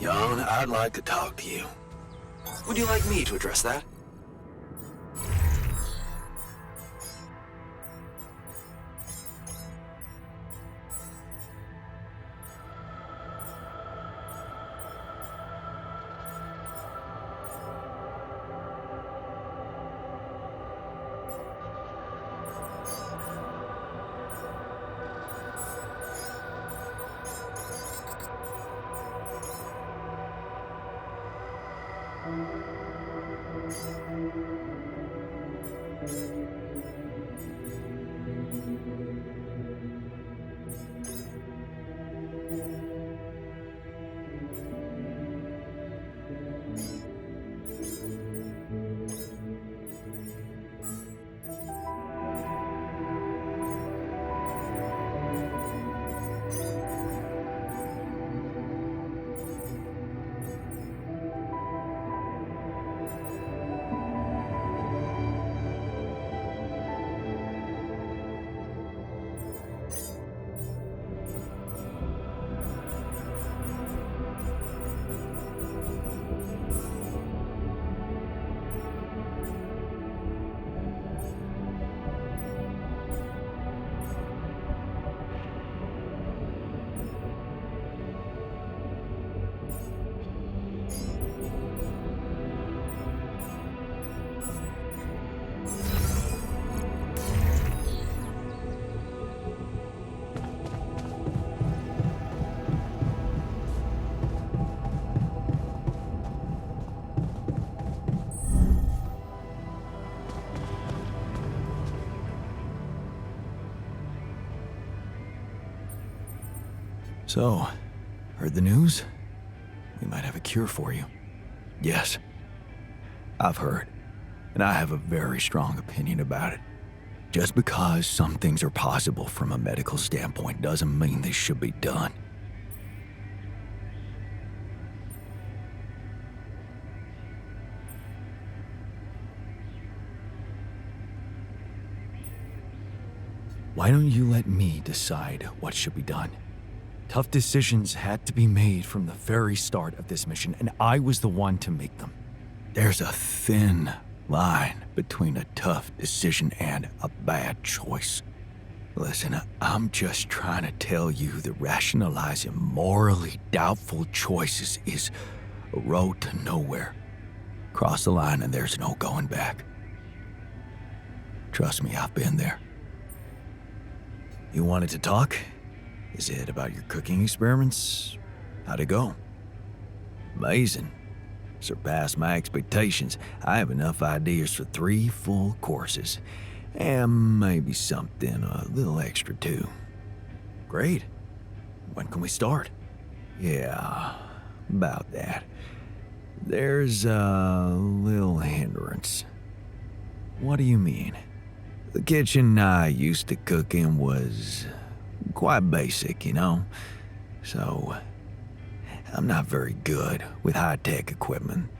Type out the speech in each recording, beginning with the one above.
Jan, I'd like to talk to you. Would you like me to address that? So, heard the news? We might have a cure for you. Yes, I've heard, and I have a very strong opinion about it. Just because some things are possible from a medical standpoint doesn't mean they should be done. Why don't you let me decide what should be done? Tough decisions had to be made from the very start of this mission, and I was the one to make them. There's a thin line between a tough decision and a bad choice. Listen, I'm just trying to tell you that rationalizing morally doubtful choices is a road to nowhere. Cross the line and there's no going back. Trust me, I've been there. You wanted to talk? Is it about your cooking experiments? How'd it go? Amazing. Surpassed my expectations. I have enough ideas for 3 full courses. And maybe something a little extra too. Great. When can we start? Yeah, about that. There's a little hindrance. What do you mean? The kitchen I used to cook in was quite basic, you know? So, I'm not very good with high-tech equipment,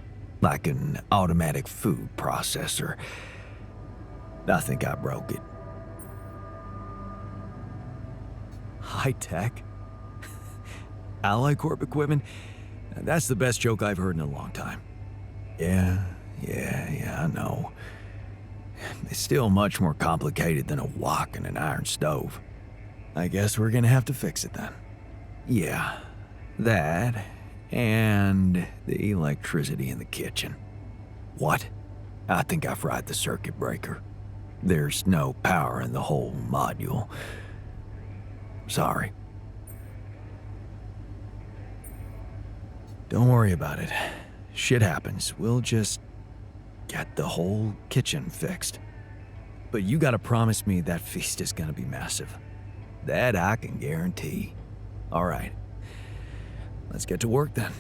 like an automatic food processor. I think I broke it. High-tech? Ally Corp equipment? That's the best joke I've heard in a long time. Yeah, I know. It's still much more complicated than a wok and an iron stove. I guess we're gonna have to fix it then. Yeah, that and the electricity in the kitchen. What? I think I fried the circuit breaker. There's no power in the whole module. Sorry. Don't worry about it. Shit happens. We'll just get the whole kitchen fixed. But you gotta promise me that feast is gonna be massive. That I can guarantee. All right. Let's get to work then.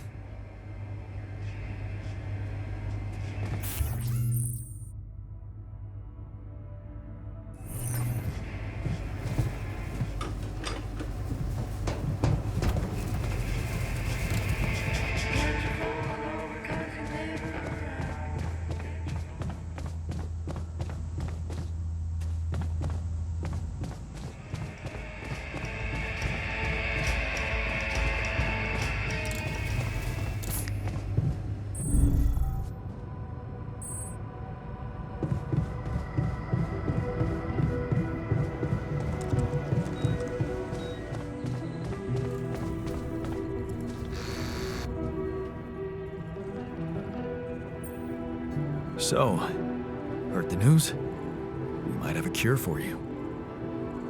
So, heard the news? We might have a cure for you.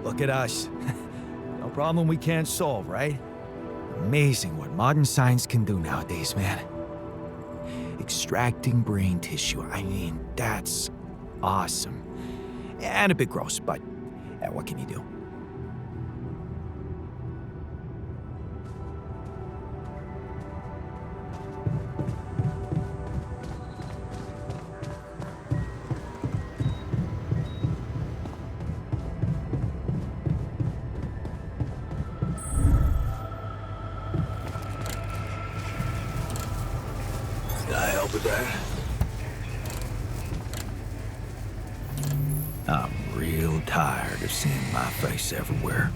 Look at us. No problem we can't solve, right? Amazing what modern science can do nowadays, man. Extracting brain tissue, I mean, that's awesome. And a bit gross, but what can you do? Can I help with that? I'm real tired of seeing my face everywhere.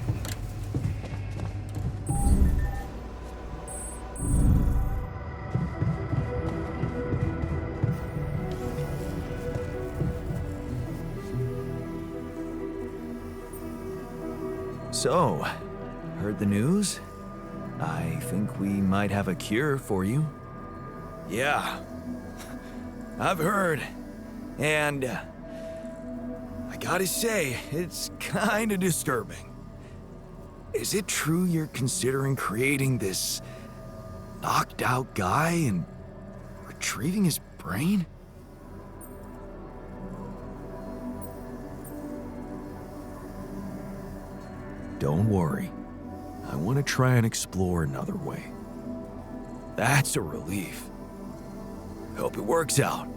So, heard the news? I think we might have a cure for you. Yeah, I've heard. And I gotta say, it's kinda disturbing. Is it true you're considering creating this knocked out guy and retrieving his brain? Don't worry. I want to try and explore another way. That's a relief. Hope it works out.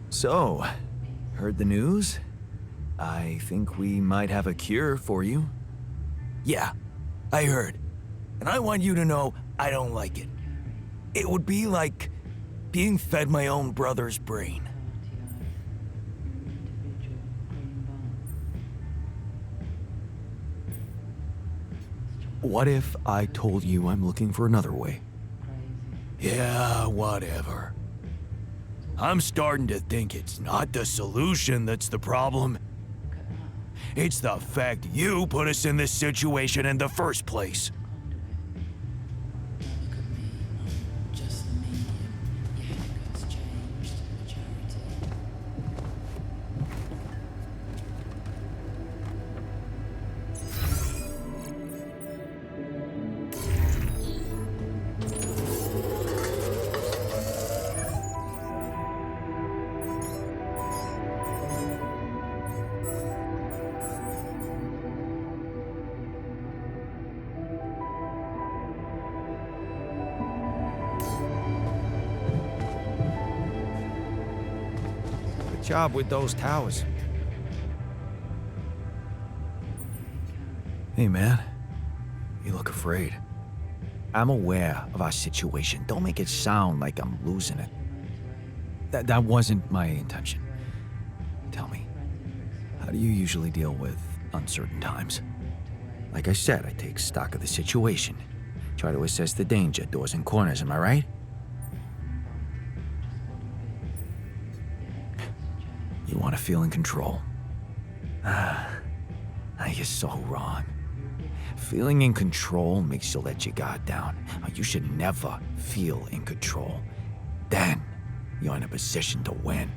So, heard the news? I think we might have a cure for you. Yeah, I heard. And I want you to know I don't like it. It would be like being fed my own brother's brain. What if I told you I'm looking for another way? Yeah, whatever. I'm starting to think it's not the solution that's the problem. It's the fact you put us in this situation in the first place. Job with those towers. Hey, man. You look afraid. I'm aware of our situation. Don't make it sound like I'm losing it. That wasn't my intention. Tell me, how do you usually deal with uncertain times? Like I said, I take stock of the situation. Try to assess the danger, doors and corners, am I right? You want to feel in control. You're so wrong. Feeling in control makes you let your guard down. You should never feel in control. Then, you're in a position to win.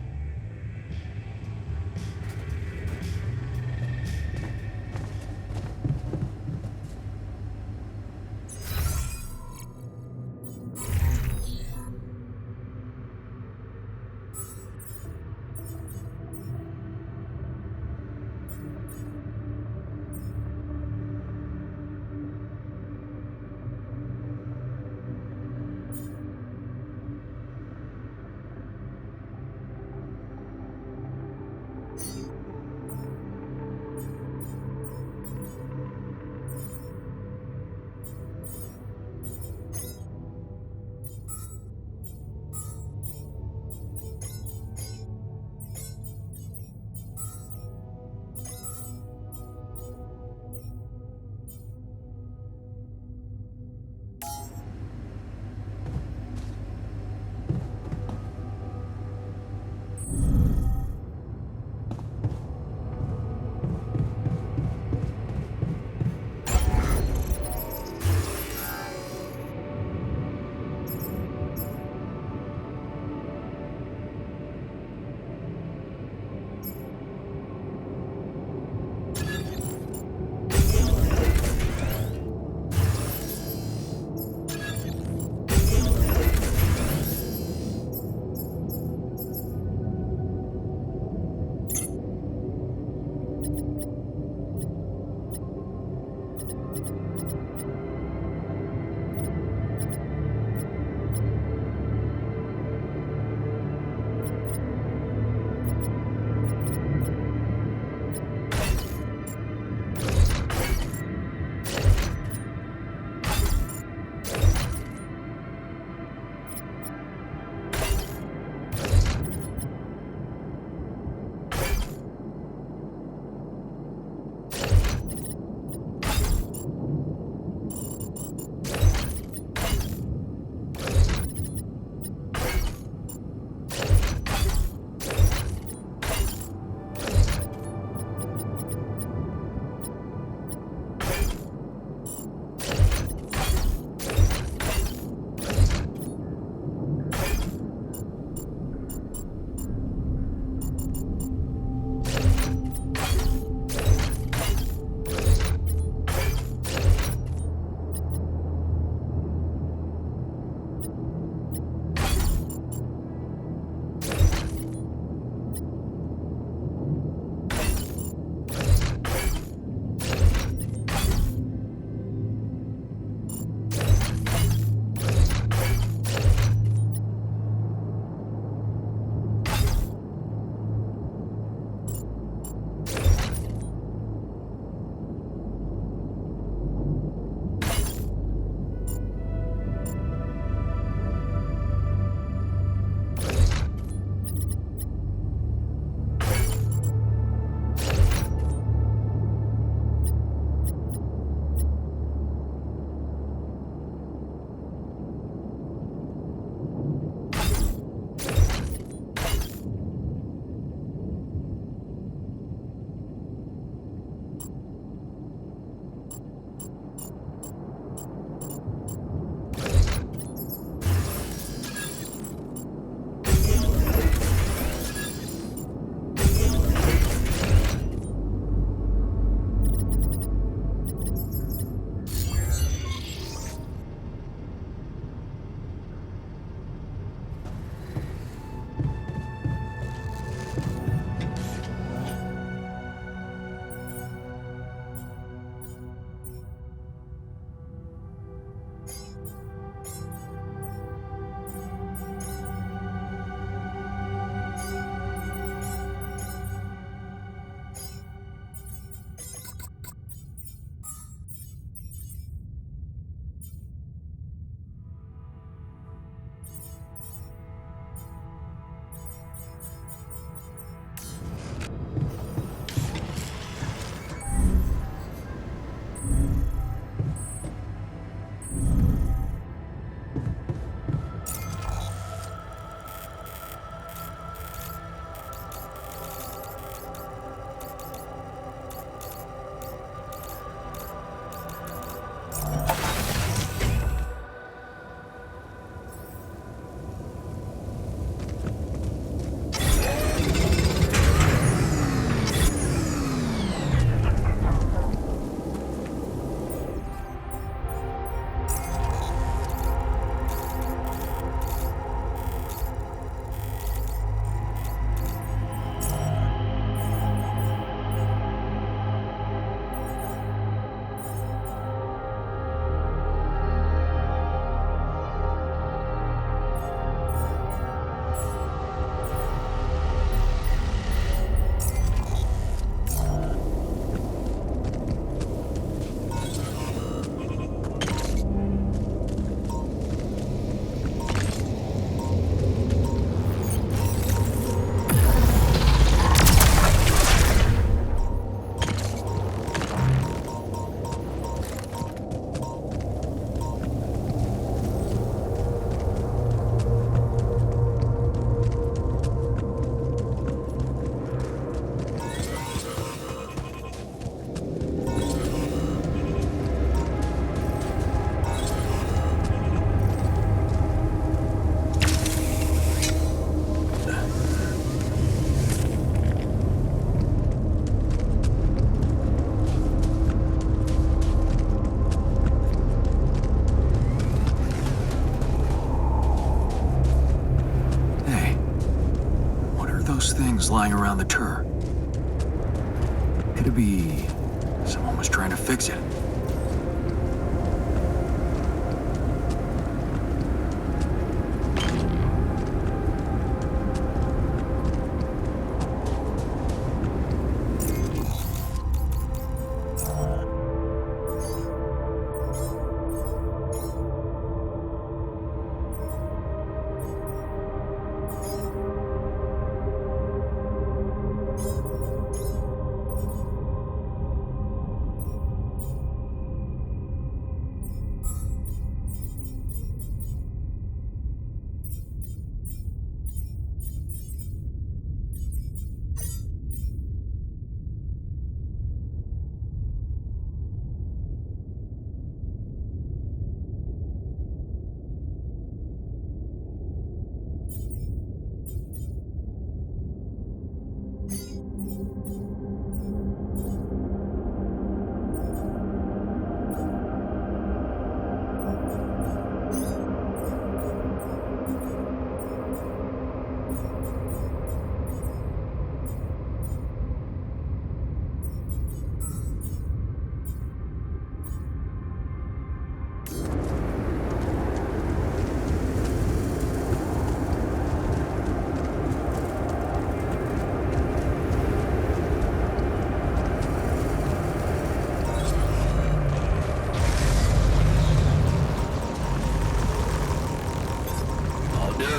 things lying around the tour. Could it be someone was trying to fix it?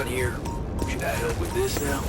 Here. Should I help with this now?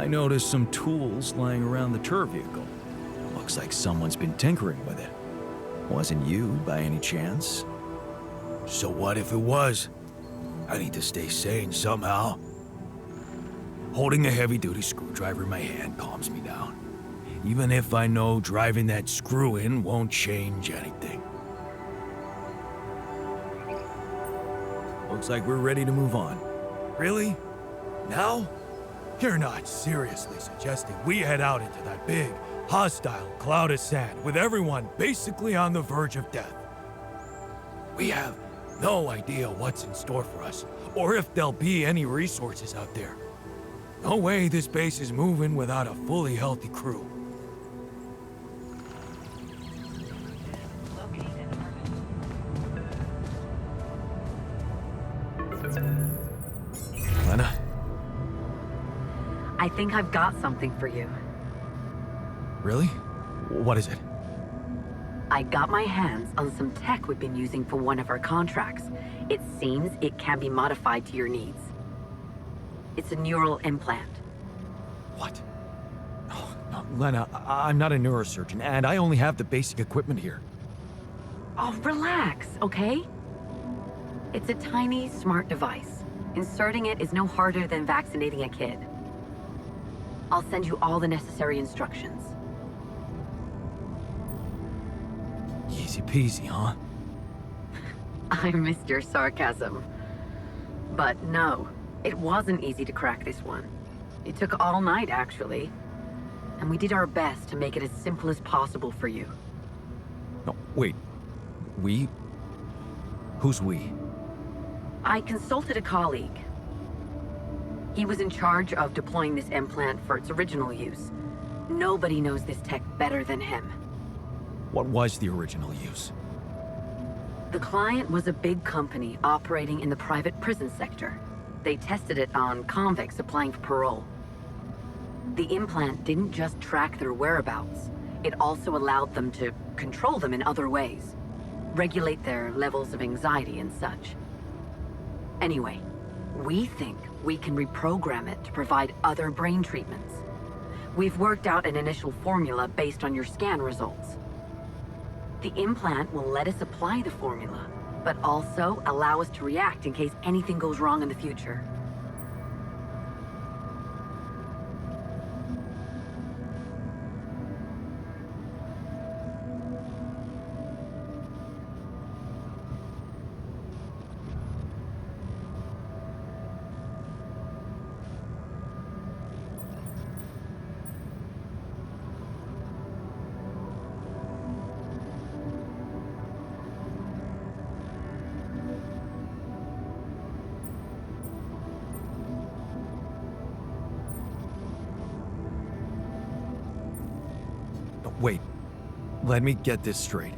I noticed some tools lying around the tour vehicle. Looks like someone's been tinkering with it. Wasn't you, by any chance? So what if it was? I need to stay sane somehow. Holding a heavy-duty screwdriver in my hand calms me down. Even if I know driving that screw in won't change anything. Looks like we're ready to move on. Really? Now? You're not seriously suggesting we head out into that big, hostile cloud of sand with everyone basically on the verge of death? We have no idea what's in store for us, or if there'll be any resources out there. No way this base is moving without a fully healthy crew. Lena? I think I've got something for you. Really? What is it? I got my hands on some tech we've been using for one of our contracts. It seems it can be modified to your needs. It's a neural implant. What? Oh, no, Lena, I'm not a neurosurgeon, and I only have the basic equipment here. Oh, relax, okay? It's a tiny, smart device. Inserting it is no harder than vaccinating a kid. I'll send you all the necessary instructions. Easy peasy, huh? I missed your sarcasm. But no, it wasn't easy to crack this one. It took all night, actually. And we did our best to make it as simple as possible for you. No, wait. We? Who's we? I consulted a colleague. He was in charge of deploying this implant for its original use. Nobody knows this tech better than him. What was the original use? The client was a big company operating in the private prison sector. They tested it on convicts applying for parole. The implant didn't just track their whereabouts. It also allowed them to control them in other ways. Regulate their levels of anxiety and such. Anyway, we think we can reprogram it to provide other brain treatments. We've worked out an initial formula based on your scan results. The implant will let us apply the formula, but also allow us to react in case anything goes wrong in the future. Wait, let me get this straight.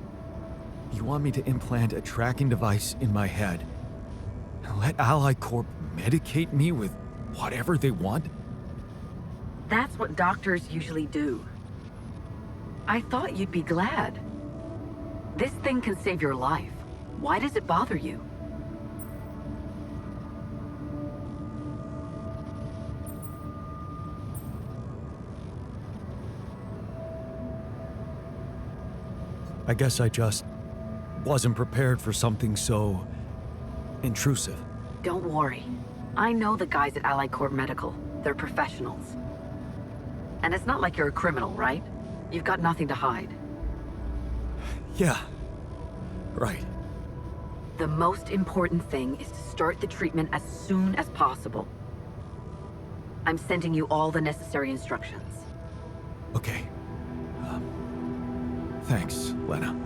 You want me to implant a tracking device in my head and let Ally Corp medicate me with whatever they want? That's what doctors usually do. I thought you'd be glad. This thing can save your life. Why does it bother you? I guess I just wasn't prepared for something so intrusive. Don't worry. I know the guys at Ally Corp Medical. They're professionals. And it's not like you're a criminal, right? You've got nothing to hide. Yeah, right. The most important thing is to start the treatment as soon as possible. I'm sending you all the necessary instructions. Okay. Thanks, Lena.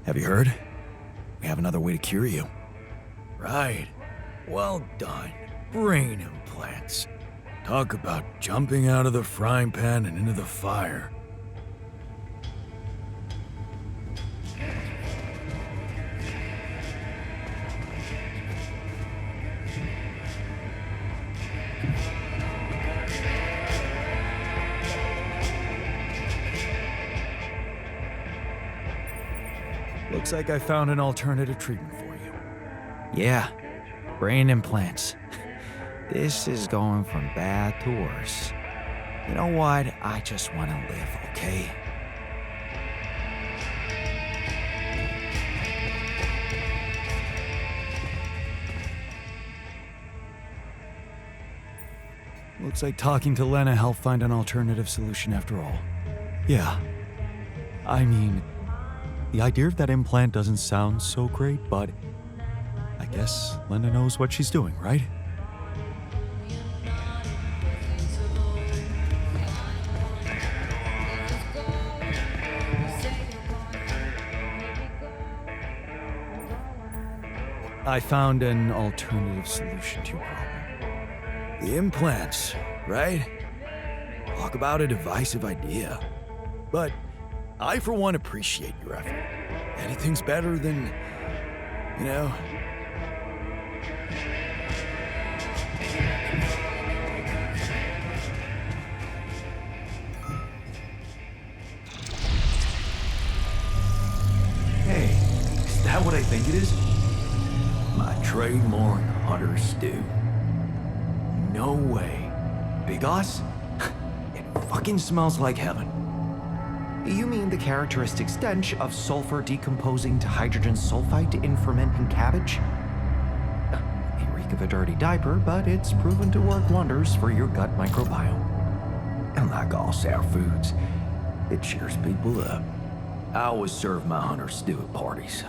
Have you heard? We have another way to cure you. Right. Well done. Brain implants. Talk about jumping out of the frying pan and into the fire. Looks like I found an alternative treatment for you. Yeah, brain implants. This is going from bad to worse. You know what? I just want to live, okay? Looks like talking to Lena helped find an alternative solution after all. Yeah. I mean, the idea of that implant doesn't sound so great, but I guess Lena knows what she's doing, right? I found an alternative solution to your problem. The implants, right? Talk about a divisive idea. But I, for one, appreciate your effort. Anything's better than, you know... Hey, is that what I think it is? My trademark hunter stew. No way. Big Us? It fucking smells like heaven. You mean the characteristic stench of sulfur decomposing to hydrogen sulfide in fermenting cabbage? May reek of a dirty diaper, but it's proven to work wonders for your gut microbiome. And like all sour foods, it cheers people up. I always serve my hunter stew at parties.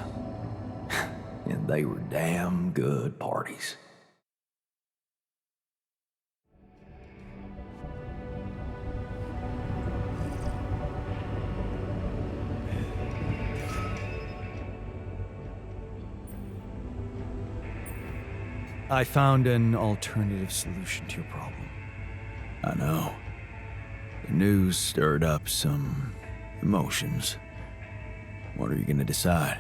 And they were damn good parties. I found an alternative solution to your problem. I know. The news stirred up some emotions. What are you gonna decide?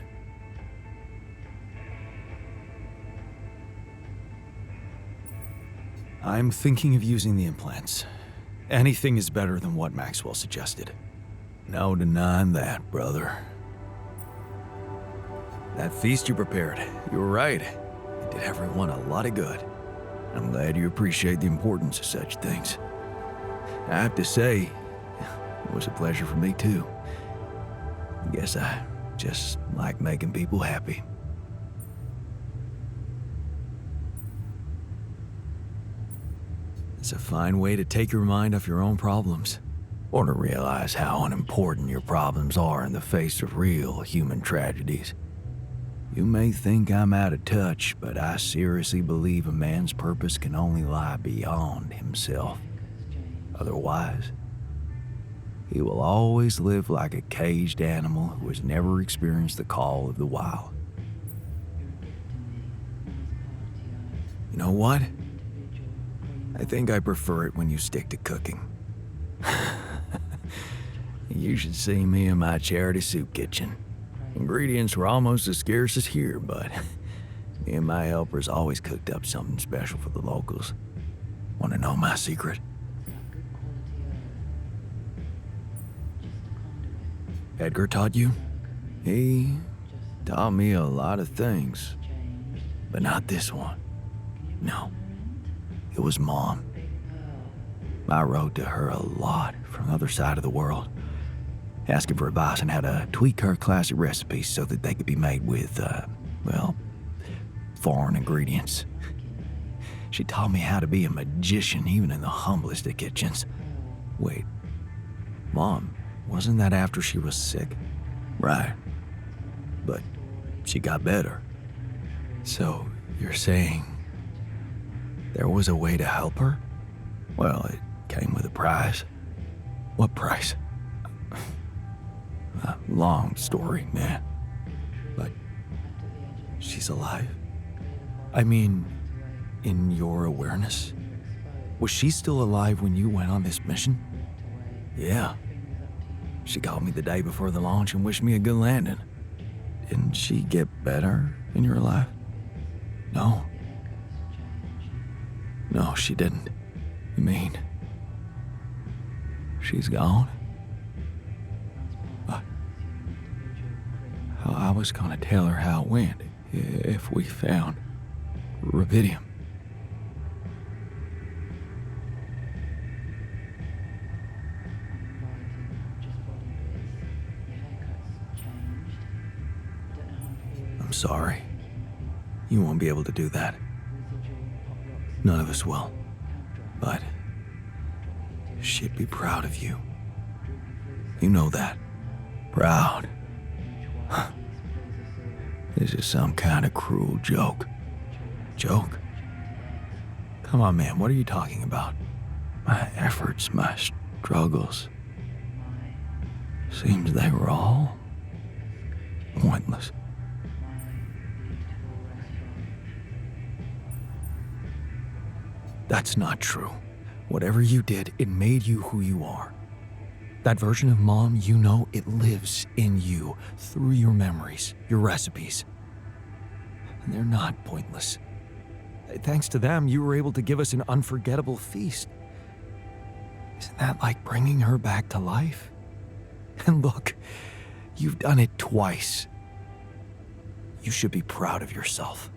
I'm thinking of using the implants. Anything is better than what Maxwell suggested. No denying that, brother. That feast you prepared, you were right. It did everyone a lot of good. I'm glad you appreciate the importance of such things. I have to say, it was a pleasure for me too. I guess I just like making people happy. It's a fine way to take your mind off your own problems, or to realize how unimportant your problems are in the face of real human tragedies. You may think I'm out of touch, but I seriously believe a man's purpose can only lie beyond himself. Otherwise, he will always live like a caged animal who has never experienced the call of the wild. You know what? I think I prefer it when you stick to cooking. You should see me in my charity soup kitchen. Ingredients were almost as scarce as here, but me and my helpers always cooked up something special for the locals. Want to know my secret? Edgar taught you? He taught me a lot of things, but not this one. No. It was Mom. I wrote to her a lot from the other side of the world, asking for advice on how to tweak her classic recipes so that they could be made with, foreign ingredients. She taught me how to be a magician even in the humblest of kitchens. Wait, Mom, wasn't that after she was sick? Right. But she got better. So you're saying there was a way to help her? Well, it came with a price. What price? A long story, man. She's alive? I mean, in your awareness? Was she still alive when you went on this mission? Yeah. She called me the day before the launch and wished me a good landing. Didn't she get better in your life? No. No, she didn't. You mean, she's gone? I was gonna tell her how it went if we found rubidium. I'm sorry. You won't be able to do that. None of us will. But she'd be proud of you. You know that. Proud. This is some kind of cruel joke. Joke? Come on, man, what are you talking about? My efforts, my struggles. Seems they were all pointless. That's not true. Whatever you did, it made you who you are. That version of Mom, you know, it lives in you through your memories, your recipes. And they're not pointless. Thanks to them, you were able to give us an unforgettable feast. Isn't that like bringing her back to life? And look, you've done it twice. You should be proud of yourself.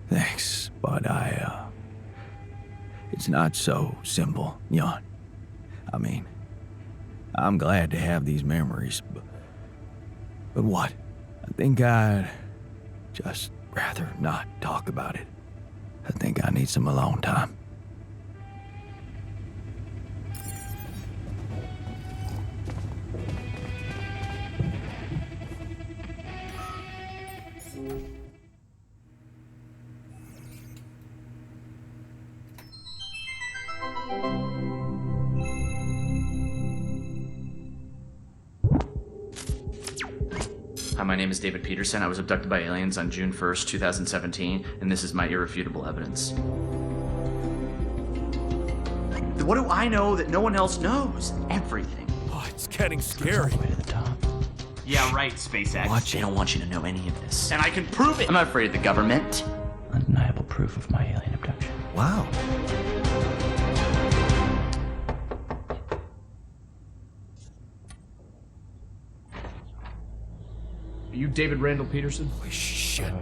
Thanks, but it's not so simple, Jan. I mean, I'm glad to have these memories, but what? I think I'd just rather not talk about it. I think I need some alone time. Hi, my name is David Peterson. I was abducted by aliens on June 1st, 2017, and this is my irrefutable evidence. What do I know that no one else knows? Everything. Oh, it's getting scary. Way to the top. Yeah, right, SpaceX. Watch it. They don't want you to know any of this. And I can prove it! I'm not afraid of the government. Undeniable proof of my alien abduction. Wow. Are you David Randall Peterson? Holy shit.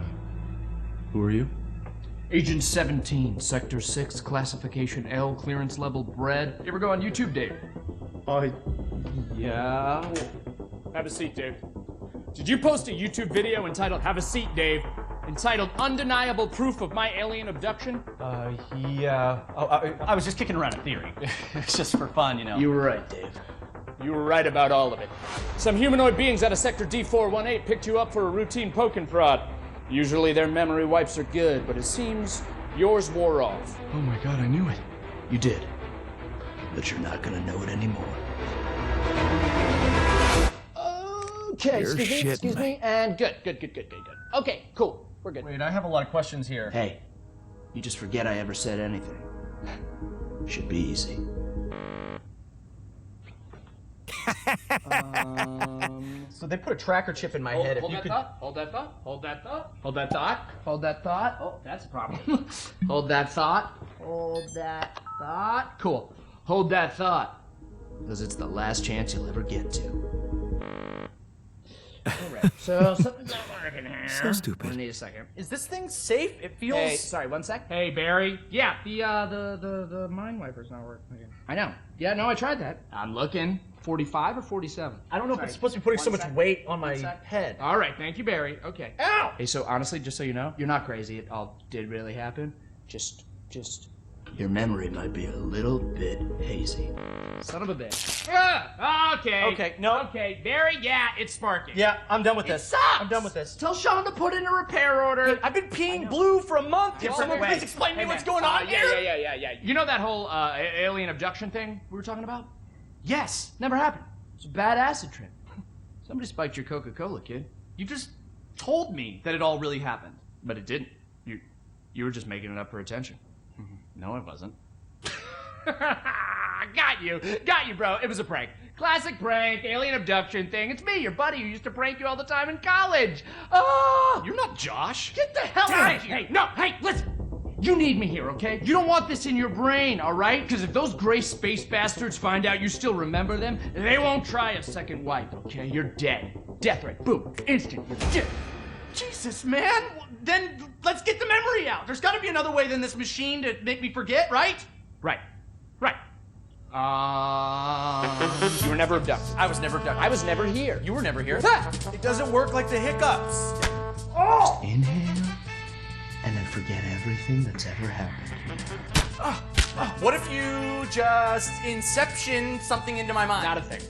Who are you? Agent 17, Sector 6, Classification L, Clearance Level Bread. You ever go on YouTube, Dave? Yeah. Have a seat, Dave. Did you post a YouTube video entitled, Have a Seat, Dave, entitled Undeniable Proof of My Alien Abduction? Yeah. Oh, I was just kicking around a theory. It's just for fun, you know. You were right, Dave. You were right about all of it. Some humanoid beings out of Sector D418 picked you up for a routine poke and prod. Usually their memory wipes are good, but it seems yours wore off. Oh my god, I knew it. You did. But you're not gonna know it anymore. Okay, You're excuse shitting me, and good. Okay, cool, we're good. Wait, I have a lot of questions here. Hey, you just forget I ever said anything. Should be easy. So they put a tracker chip in my head. If Hold you that could... thought. Hold that thought. Oh, that's a problem. Hold that thought. Cool. Hold that thought. Because it's the last chance you'll ever get to. Alright, so something's not working here. So stupid. I need a second. Is this thing safe? It feels... Hey, sorry, 1 sec. Hey, Barry. Yeah, the mind wiper's not working again. I know. Yeah, no, I tried that. I'm looking. 45 or 47? I don't know if it's supposed to be putting so much weight on my head. All right, thank you, Barry. Okay. Ow! Hey, so honestly, just so you know, you're not crazy. It all did really happen. Just... Your memory might be a little bit hazy. Son of a bitch. Ah, okay. Okay, no. Okay, Barry, yeah, it's sparking. Yeah, I'm done with It this. sucks! I'm done with this. Tell Sean to put in a repair order. I've been peeing blue for a month. Can someone please explain to me what's going on here? Yeah. You know that whole alien abduction thing we were talking about? Yes, never happened. It's a bad acid trip. Somebody spiked your Coca-Cola, kid. You just told me that it all really happened. But it didn't. You were just making it up for attention. No, I wasn't. Got you, bro. It was a prank. Classic prank, alien abduction thing. It's me, your buddy, who used to prank you all the time in college. Oh, You're not Josh. get the hell out of here! Hey, listen. You need me here, okay? You don't want this in your brain, all right? Because if those gray space bastards find out you still remember them, they won't try a second wipe, okay? You're dead. Death threat. Boom. Instant. You're dead. Jesus, man. Then let's get the memory out. There's got to be another way than this machine to make me forget, right? Right. You were never abducted. I was never abducted. I was never here. You were never here. It doesn't work like the hiccups. Inhale, and then forget everything that's ever happened. What if you just inception something into my mind? Not a thing.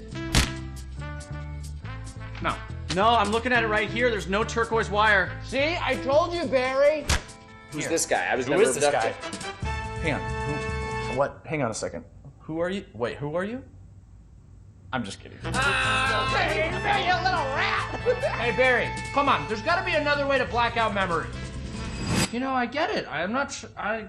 No. No, I'm looking at it right here. There's no turquoise wire. See, I told you, Barry. Who's this guy? I was Who never is this abducted. Hang on. What? Hang on a second. Who are you? Wait, who are you? I'm just kidding. Hey, you little rat! Hey, Barry, come on. There's got to be another way to black out memory. You know, I get it. I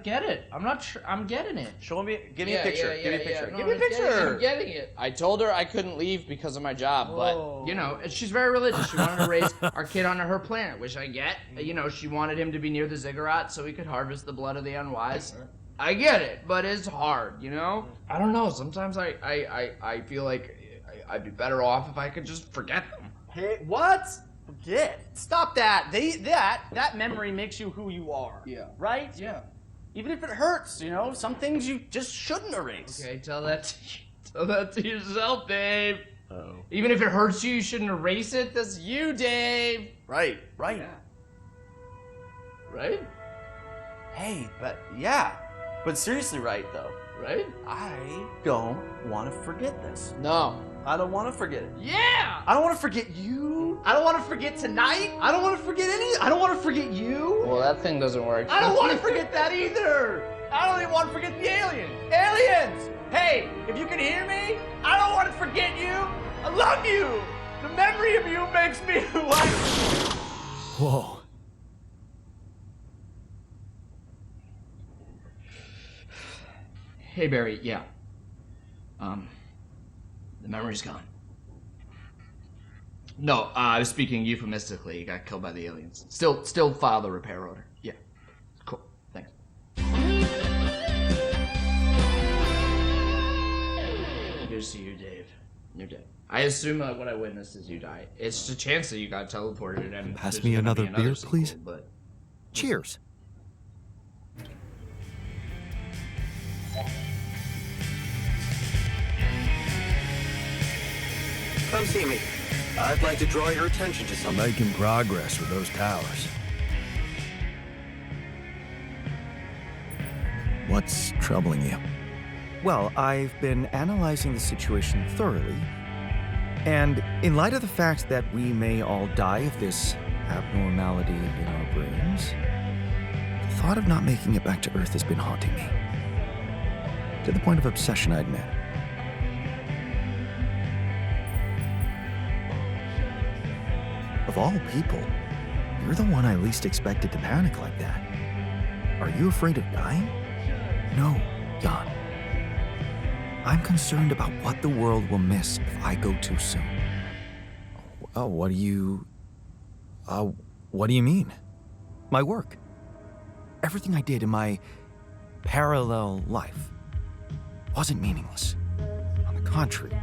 get it. I'm getting it. Show me. Give me a picture. Give me a picture. No, Give me a I'm getting it, picture. I'm getting it. I told her I couldn't leave because of my job, but, you know, she's very religious. She wanted to raise our kid on her planet, which I get. You know, she wanted him to be near the ziggurat so he could harvest the blood of the unwise. I get it, but it's hard, you know? I don't know. Sometimes I feel like I'd be better off if I could just forget them. Hey, what? Forget. Stop that. That memory makes you who you are. Yeah. Right? Yeah. Even if it hurts, you know, some things you just shouldn't erase. Okay, tell that to yourself, Dave. Uh-oh. Even if it hurts you, you shouldn't erase it. That's you, Dave. Right. Yeah. Right? Hey, but seriously, right though. Right? I don't want to forget this. No. I don't want to forget it. Yeah! I don't want to forget you. I don't want to forget tonight. I don't want to forget I don't want to forget you. Well, that thing doesn't work. I don't want to forget that either. I don't even want to forget the aliens. Aliens! Hey, if you can hear me, I don't want to forget you. I love you. The memory of you makes me who I am. Whoa. Hey, Barry, yeah. The memory's gone. No, I was speaking euphemistically. He got killed by the aliens. Still file the repair order. Yeah. Cool. Thanks. Good to see you, Dave. You're dead. I assume that what I witnessed is you die. It's a chance that you got teleported and Pass there's me gonna be another beer, sequel, please. But Cheers. Come see me. I'd like to draw your attention to I'm something. making progress with those towers. What's troubling you? Well, I've been analyzing the situation thoroughly, and in light of the fact that we may all die of this abnormality in our brains, the thought of not making it back to Earth has been haunting me. To the point of obsession, I admit. Of all people, you're the one I least expected to panic like that. Are you afraid of dying? No, Jan. I'm concerned about what the world will miss if I go too soon. Oh, what do you mean? My work. Everything I did in my parallel life wasn't meaningless. On the contrary,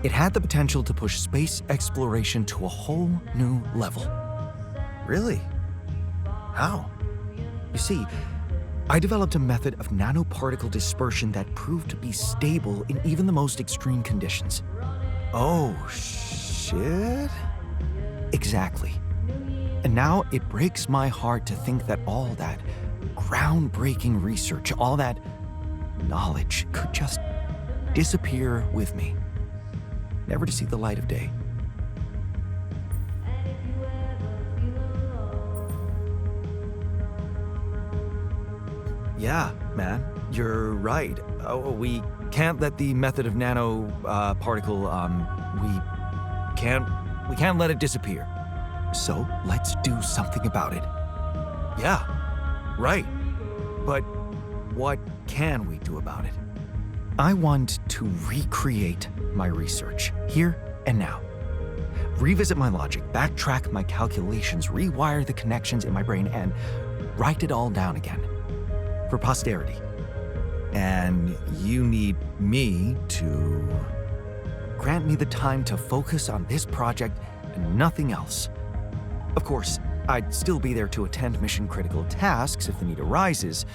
it had the potential to push space exploration to a whole new level. Really? How? You see, I developed a method of nanoparticle dispersion that proved to be stable in even the most extreme conditions. Oh, shit? Exactly. And now it breaks my heart to think that all that groundbreaking research, all that knowledge could just disappear with me, never to see the light of day. Yeah, man, you're right. We can't let the method of nanoparticle, we can't let it disappear. So let's do something about it. Yeah, right. But what can we do about it? I want to recreate my research, here and now. Revisit my logic, backtrack my calculations, rewire the connections in my brain, and write it all down again. For posterity. And you need me to grant me the time to focus on this project and nothing else. Of course, I'd still be there to attend mission-critical tasks if the need arises,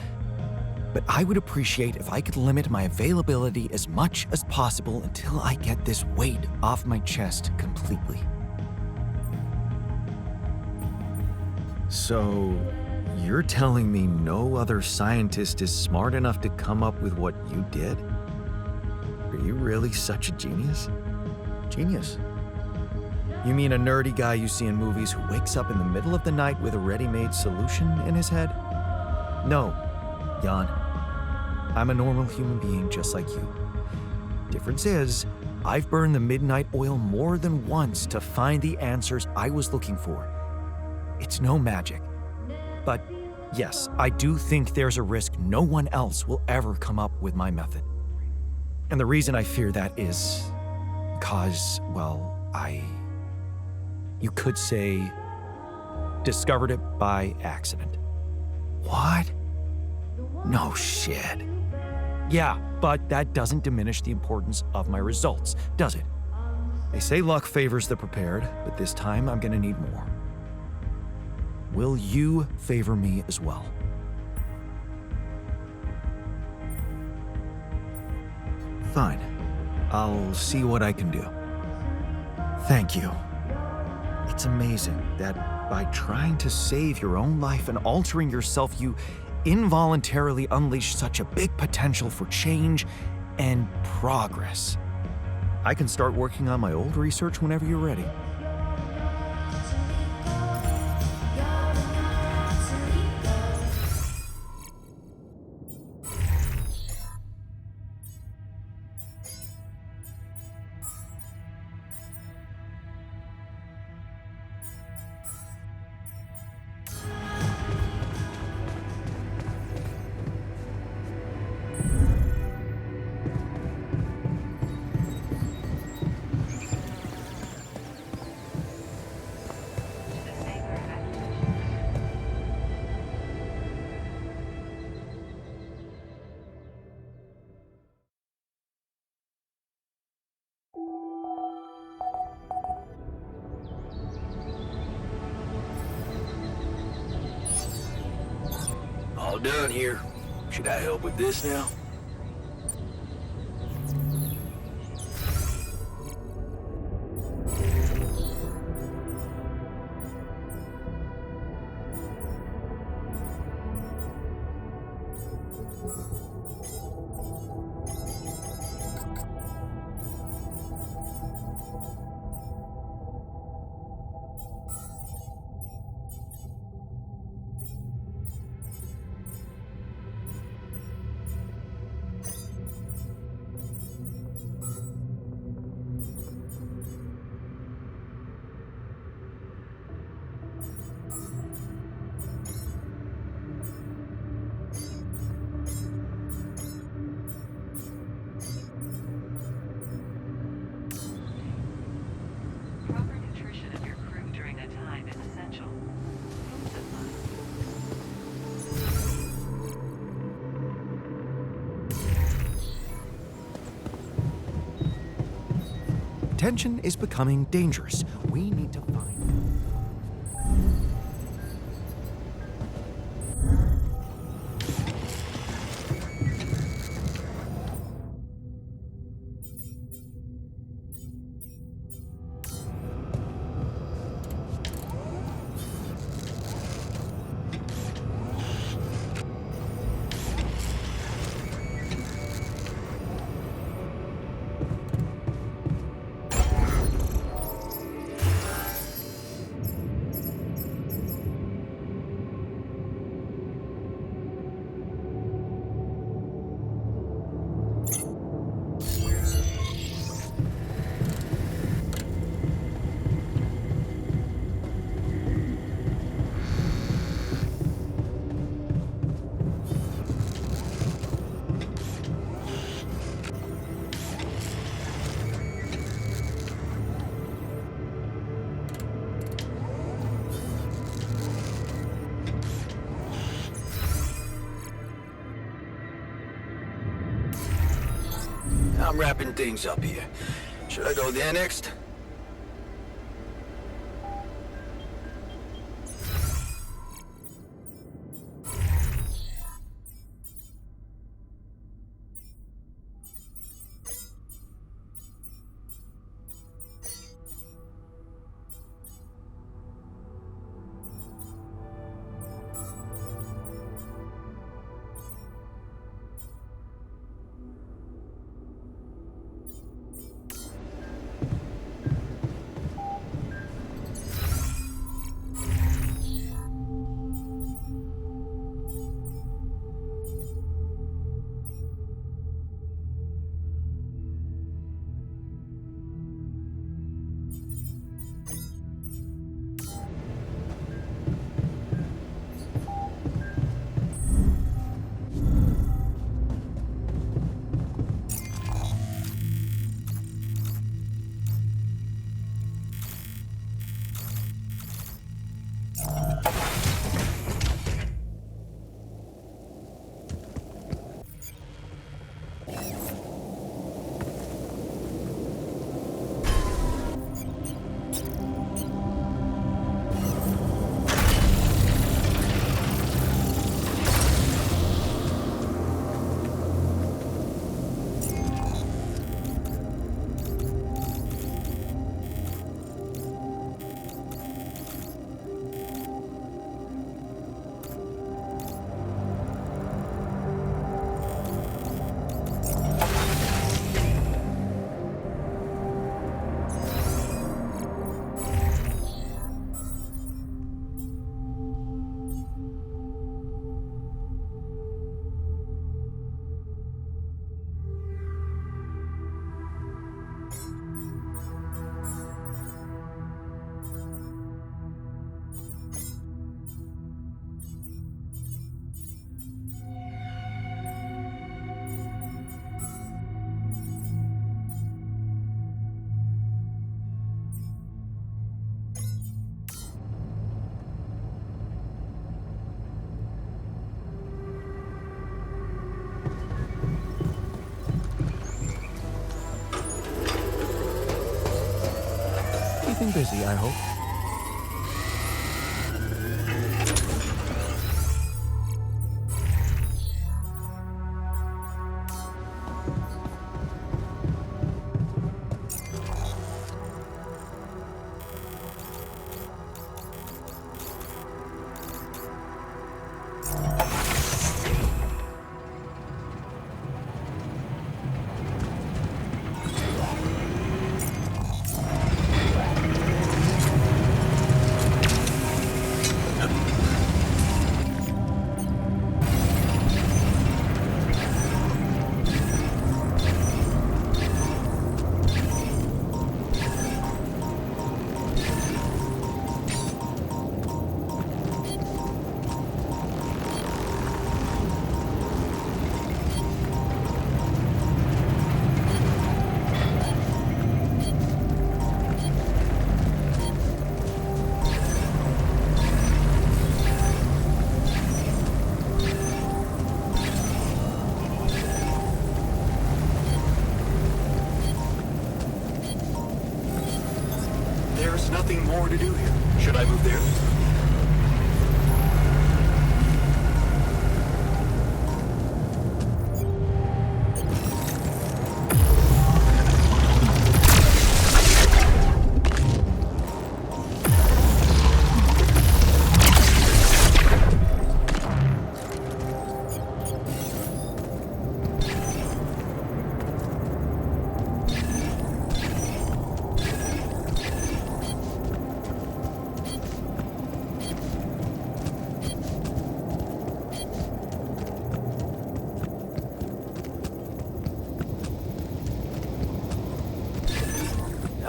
but I would appreciate if I could limit my availability as much as possible until I get this weight off my chest completely. So, you're telling me no other scientist is smart enough to come up with what you did? Are you really such a genius? Genius? You mean a nerdy guy you see in movies who wakes up in the middle of the night with a ready-made solution in his head? No, Jan. I'm a normal human being just like you. Difference is, I've burned the midnight oil more than once to find the answers I was looking for. It's no magic. But yes, I do think there's a risk no one else will ever come up with my method. And the reason I fear that is because, well, you could say, discovered it by accident. What? No shit. Yeah, but that doesn't diminish the importance of my results, does it? They say luck favors the prepared, but this time I'm gonna need more. Will you favor me as well? Fine. I'll see what I can do. Thank you. It's amazing that by trying to save your own life and altering yourself, you involuntarily unleash such a big potential for change and progress. I can start working on my old research whenever you're ready. All done here. Should I help with this now? Tension is becoming dangerous. We need to find... I'm wrapping things up here. Should I go there next? Keeping busy, I hope. There's nothing more to do here. Should I move there?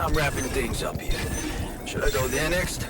I'm wrapping things up here. Should I go there next?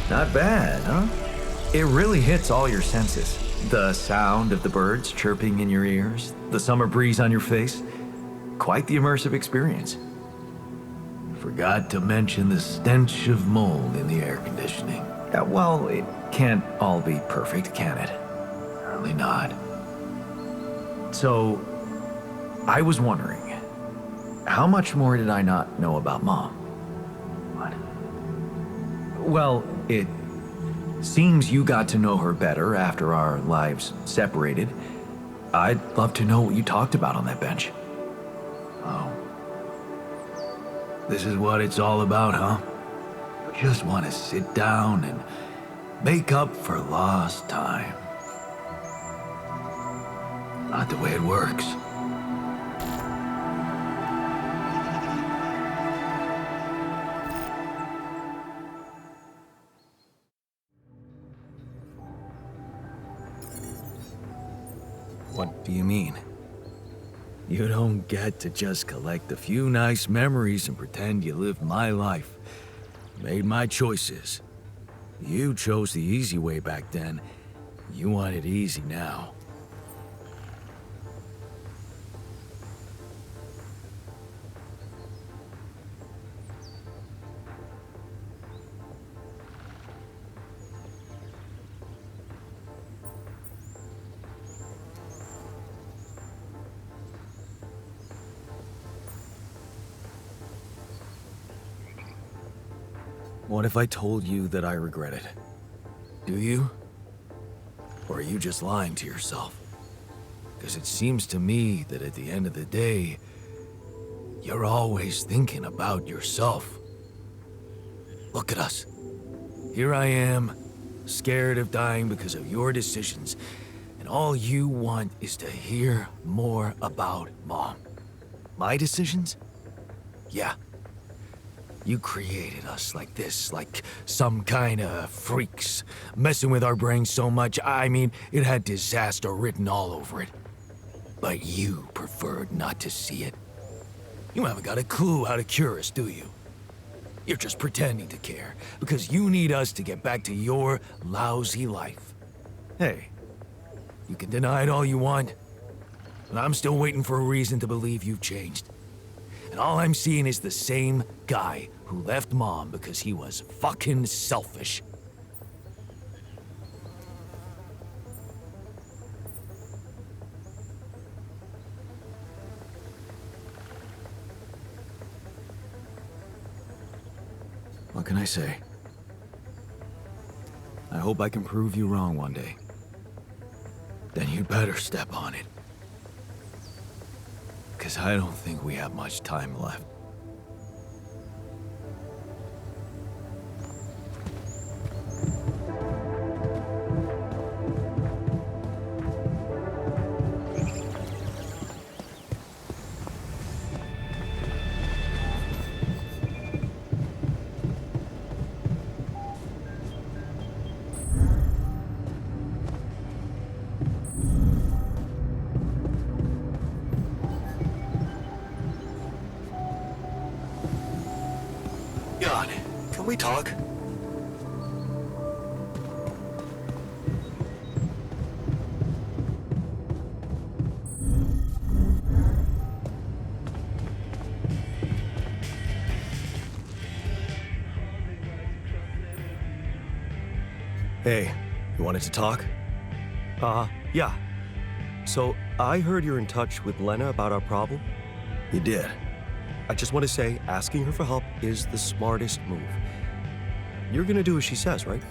Not bad, huh? It really hits all your senses. The sound of the birds chirping in your ears, the summer breeze on your face. Quite the immersive experience. Forgot to mention the stench of mold in the air conditioning. Well, it can't all be perfect, can it? Really not. So, I was wondering, how much more did I not know about Mom? What? Well, it seems you got to know her better after our lives separated. I'd love to know what you talked about on that bench. Oh. This is what it's all about, huh? You just want to sit down and make up for lost time. Not the way it works. What do you mean? You don't get to just collect a few nice memories and pretend you lived my life. Made my choices. You chose the easy way back then. You want it easy now. What if I told you that I regret it? Do you? Or are you just lying to yourself? Because it seems to me that at the end of the day, you're always thinking about yourself. Look at us. Here I am, scared of dying because of your decisions, and all you want is to hear more about Mom. My decisions? Yeah. You created us like this, like some kind of freaks, messing with our brains so much, I mean, it had disaster written all over it. But you preferred not to see it. You haven't got a clue how to cure us, do you? You're just pretending to care, because you need us to get back to your lousy life. Hey, you can deny it all you want, but I'm still waiting for a reason to believe you've changed. And all I'm seeing is the same guy who left Mom because he was fucking selfish. What can I say? I hope I can prove you wrong one day. Then you'd better step on it. 'Cause I don't think we have much time left. Jan, can we talk? Hey, you wanted to talk? Yeah. So, I heard you're in touch with Lena about our problem. You did. I just want to say, asking her for help is the smartest move. You're gonna do as she says, right?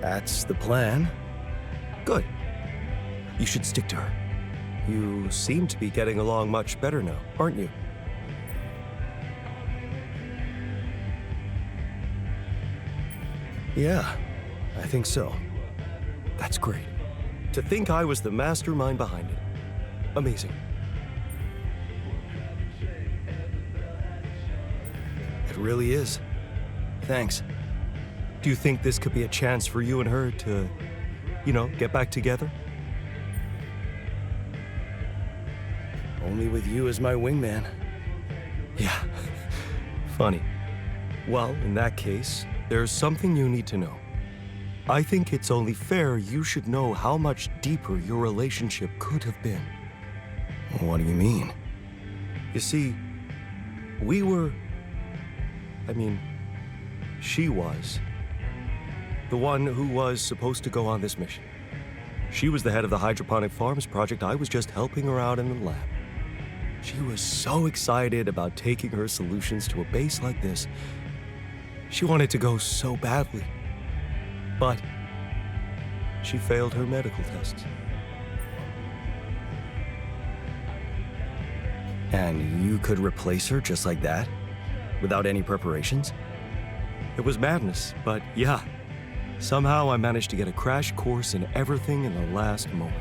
That's the plan. Good. You should stick to her. You seem to be getting along much better now, aren't you? Yeah, I think so. That's great. To think I was the mastermind behind it. Amazing. It really is. Thanks. Do you think this could be a chance for you and her to, get back together? Only with you as my wingman. Yeah, funny. Well, in that case, there's something you need to know. I think it's only fair you should know how much deeper your relationship could have been. What do you mean? You see, she was the one who was supposed to go on this mission. She was the head of the hydroponic farms project. I was just helping her out in the lab. She was so excited about taking her solutions to a base like this. She wanted to go so badly. But she failed her medical tests. And you could replace her just like that? Without any preparations? It was madness, but yeah. Somehow I managed to get a crash course in everything in the last moment.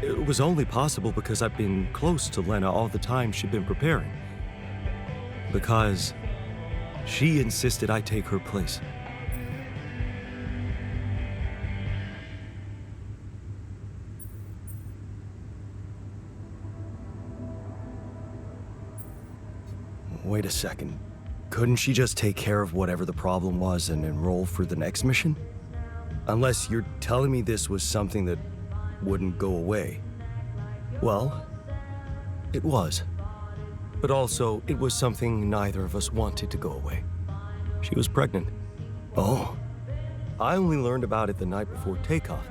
It was only possible because I've been close to Lena all the time she'd been preparing. Because she insisted I take her place. Wait a second. Couldn't she just take care of whatever the problem was and enroll for the next mission? Unless you're telling me this was something that wouldn't go away. Well, it was. But also, it was something neither of us wanted to go away. She was pregnant. Oh. I only learned about it the night before takeoff.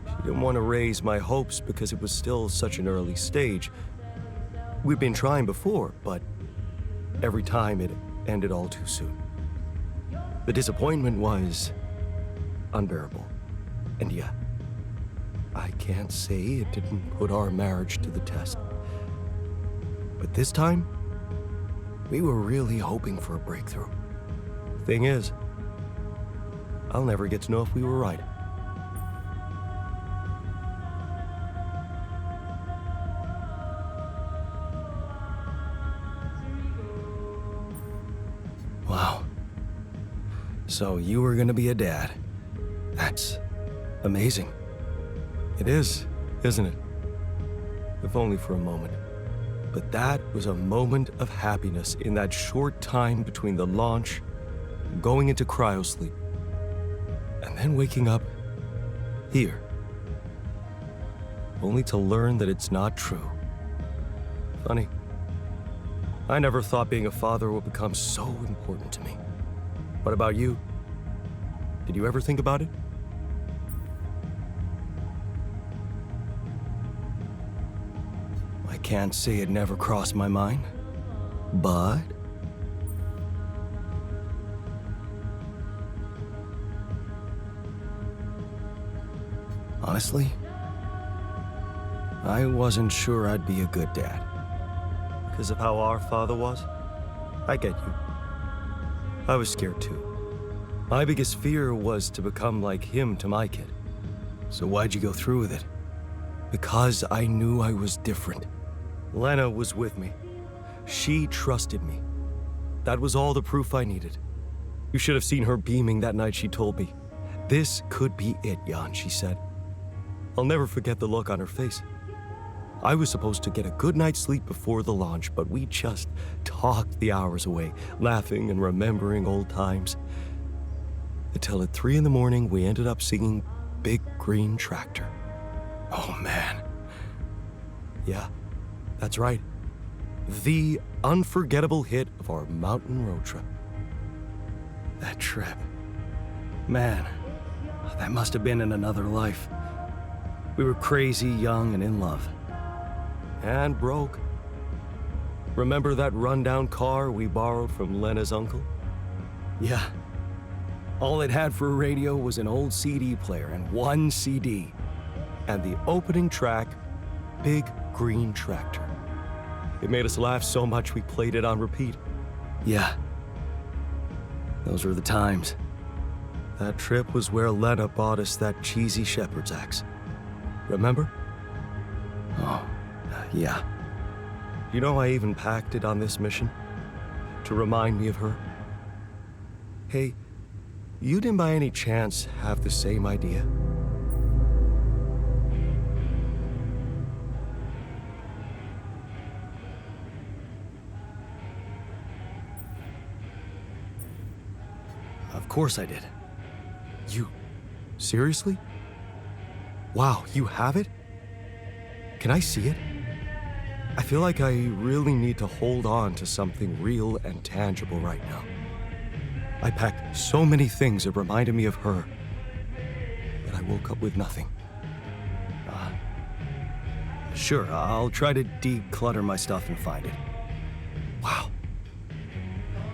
She didn't want to raise my hopes because it was still such an early stage. We'd been trying before, but every time it ended all too soon. The disappointment was unbearable. And yeah, I can't say it didn't put our marriage to the test. But this time, we were really hoping for a breakthrough. Thing is, I'll never get to know if we were right. Wow. So you were gonna be a dad. That's amazing. It is, isn't it? If only for a moment. But that was a moment of happiness in that short time between the launch and going into cryosleep. And then waking up here. Only to learn that it's not true. Funny. I never thought being a father would become so important to me. What about you? Did you ever think about it? I can't say it never crossed my mind, but honestly, I wasn't sure I'd be a good dad. Because of how our father was? I get you. I was scared too. My biggest fear was to become like him to my kid. So why'd you go through with it? Because I knew I was different. Lena was with me. She trusted me. That was all the proof I needed. You should have seen her beaming that night she told me. This could be it, Jan, she said. I'll never forget the look on her face. I was supposed to get a good night's sleep before the launch, but we just talked the hours away, laughing and remembering old times. Until at 3 a.m, we ended up singing Big Green Tractor. Oh, man. Yeah, that's right. The unforgettable hit of our mountain road trip. That trip. Man, that must have been in another life. We were crazy, young, and in love. And broke. Remember that rundown car we borrowed from Lena's uncle? Yeah. All it had for a radio was an old CD player and one CD. And the opening track, Big Green Tractor. It made us laugh so much we played it on repeat. Yeah. Those were the times. That trip was where Lena bought us that cheesy shepherd's axe. Remember? Oh, yeah. You know, I even packed it on this mission to remind me of her. Hey, you didn't by any chance have the same idea? Of course I did. You... seriously? Wow, you have it? Can I see it? I feel like I really need to hold on to something real and tangible right now. I packed so many things that reminded me of her, but I woke up with nothing. Sure, I'll try to declutter my stuff and find it. Wow.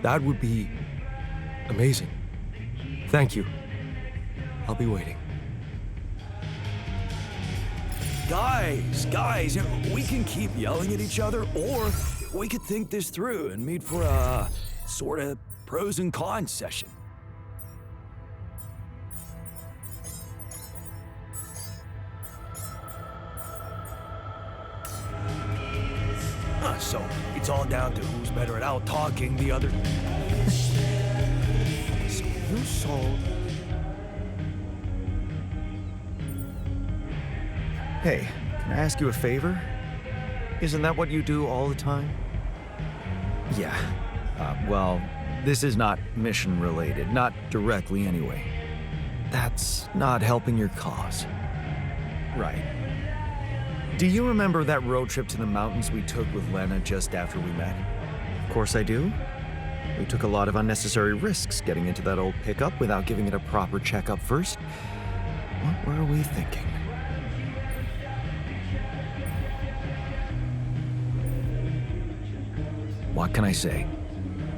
That would be amazing. Thank you. I'll be waiting. Guys, we can keep yelling at each other, or we could think this through and meet for a sort of pros and cons session. So it's all down to who's better at out-talking the other. So you sold... Hey, can I ask you a favor? Isn't that what you do all the time? Yeah. Well, this is not mission-related, not directly anyway. That's not helping your cause. Right. Do you remember that road trip to the mountains we took with Lena just after we met? Of course I do. We took a lot of unnecessary risks getting into that old pickup without giving it a proper checkup first. What were we thinking? What can I say?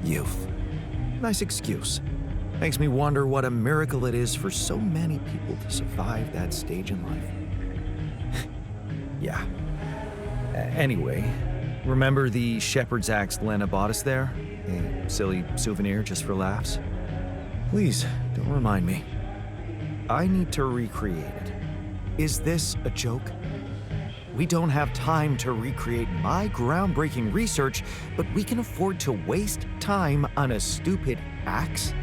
Youth. Nice excuse. Makes me wonder what a miracle it is for so many people to survive that stage in life. Yeah. Anyway, remember the shepherd's axe Lena bought us there? A silly souvenir just for laughs? Please, don't remind me. I need to recreate it. Is this a joke? We don't have time to recreate my groundbreaking research, but we can afford to waste time on a stupid axe?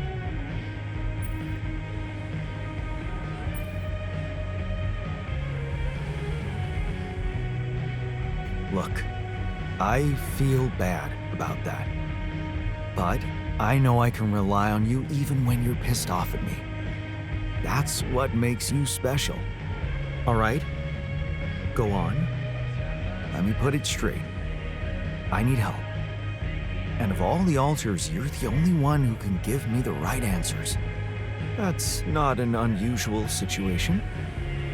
Look, I feel bad about that. But I know I can rely on you even when you're pissed off at me. That's what makes you special. All right? Go on. Let me put it straight. I need help. And of all the alters, you're the only one who can give me the right answers. That's not an unusual situation.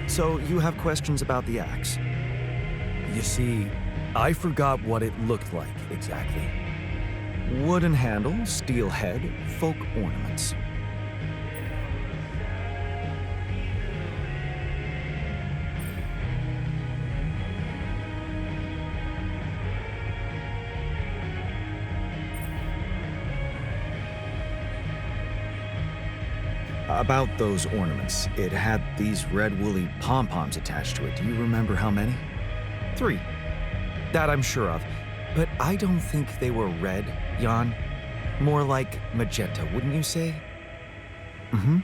So you have questions about the axe. You see, I forgot what it looked like exactly. Wooden handle, steel head, folk ornaments. About those ornaments, it had these red woolly pom-poms attached to it. Do you remember how many? 3. That I'm sure of. But I don't think they were red, Jan. More like magenta, wouldn't you say? Mm-hmm.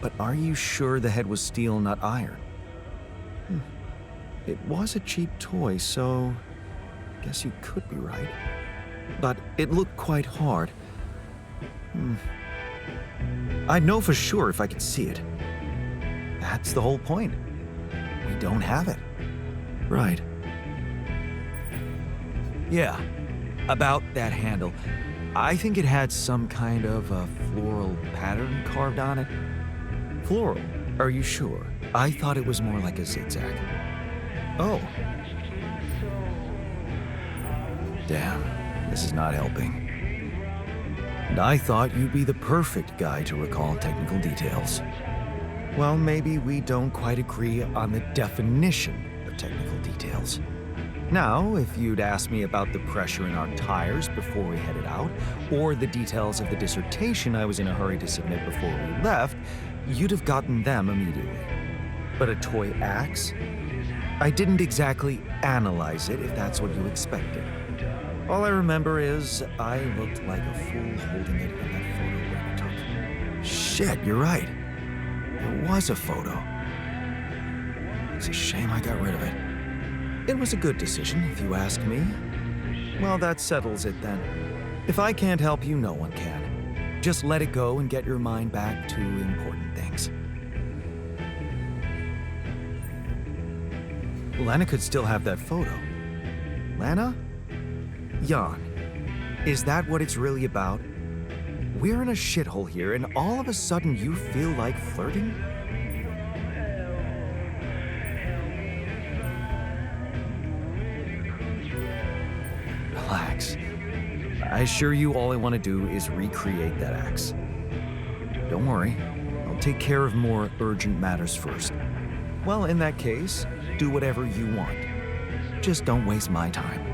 But are you sure the head was steel, not iron? It was a cheap toy, so I guess you could be right. But it looked quite hard. I'd know for sure if I could see it. That's the whole point. We don't have it. Right. Yeah, about that handle. I think it had some kind of a floral pattern carved on it. Floral? Are you sure? I thought it was more like a zigzag. Oh. Damn, this is not helping. And I thought you'd be the perfect guy to recall technical details. Well, maybe we don't quite agree on the definition of technical details. Now, if you'd asked me about the pressure in our tires before we headed out, or the details of the dissertation I was in a hurry to submit before we left, you'd have gotten them immediately. But a toy axe? I didn't exactly analyze it, if that's what you expected. All I remember is I looked like a fool holding it in that photo Rena took. Shit, you're right. It was a photo. It's a shame I got rid of it. It was a good decision, if you ask me. Well, that settles it then. If I can't help you, no one can. Just let it go and get your mind back to important things. Lana could still have that photo. Lana? Jan, is that what it's really about? We're in a shithole here, and all of a sudden you feel like flirting? Relax. I assure you all I want to do is recreate that axe. Don't worry, I'll take care of more urgent matters first. Well, in that case, do whatever you want. Just don't waste my time.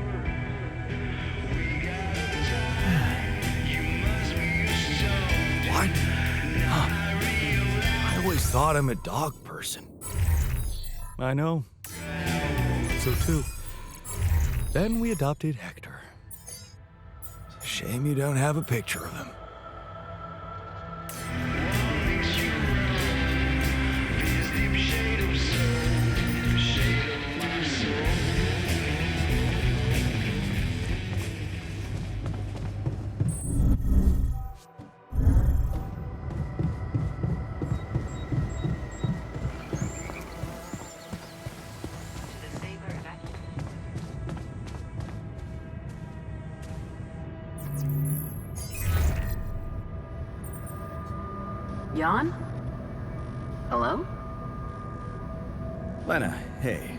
What? Huh. I always thought I'm a dog person. I know. So too. Then we adopted Hector. It's a shame you don't have a picture of him. Jan? Hello? Lena, hey.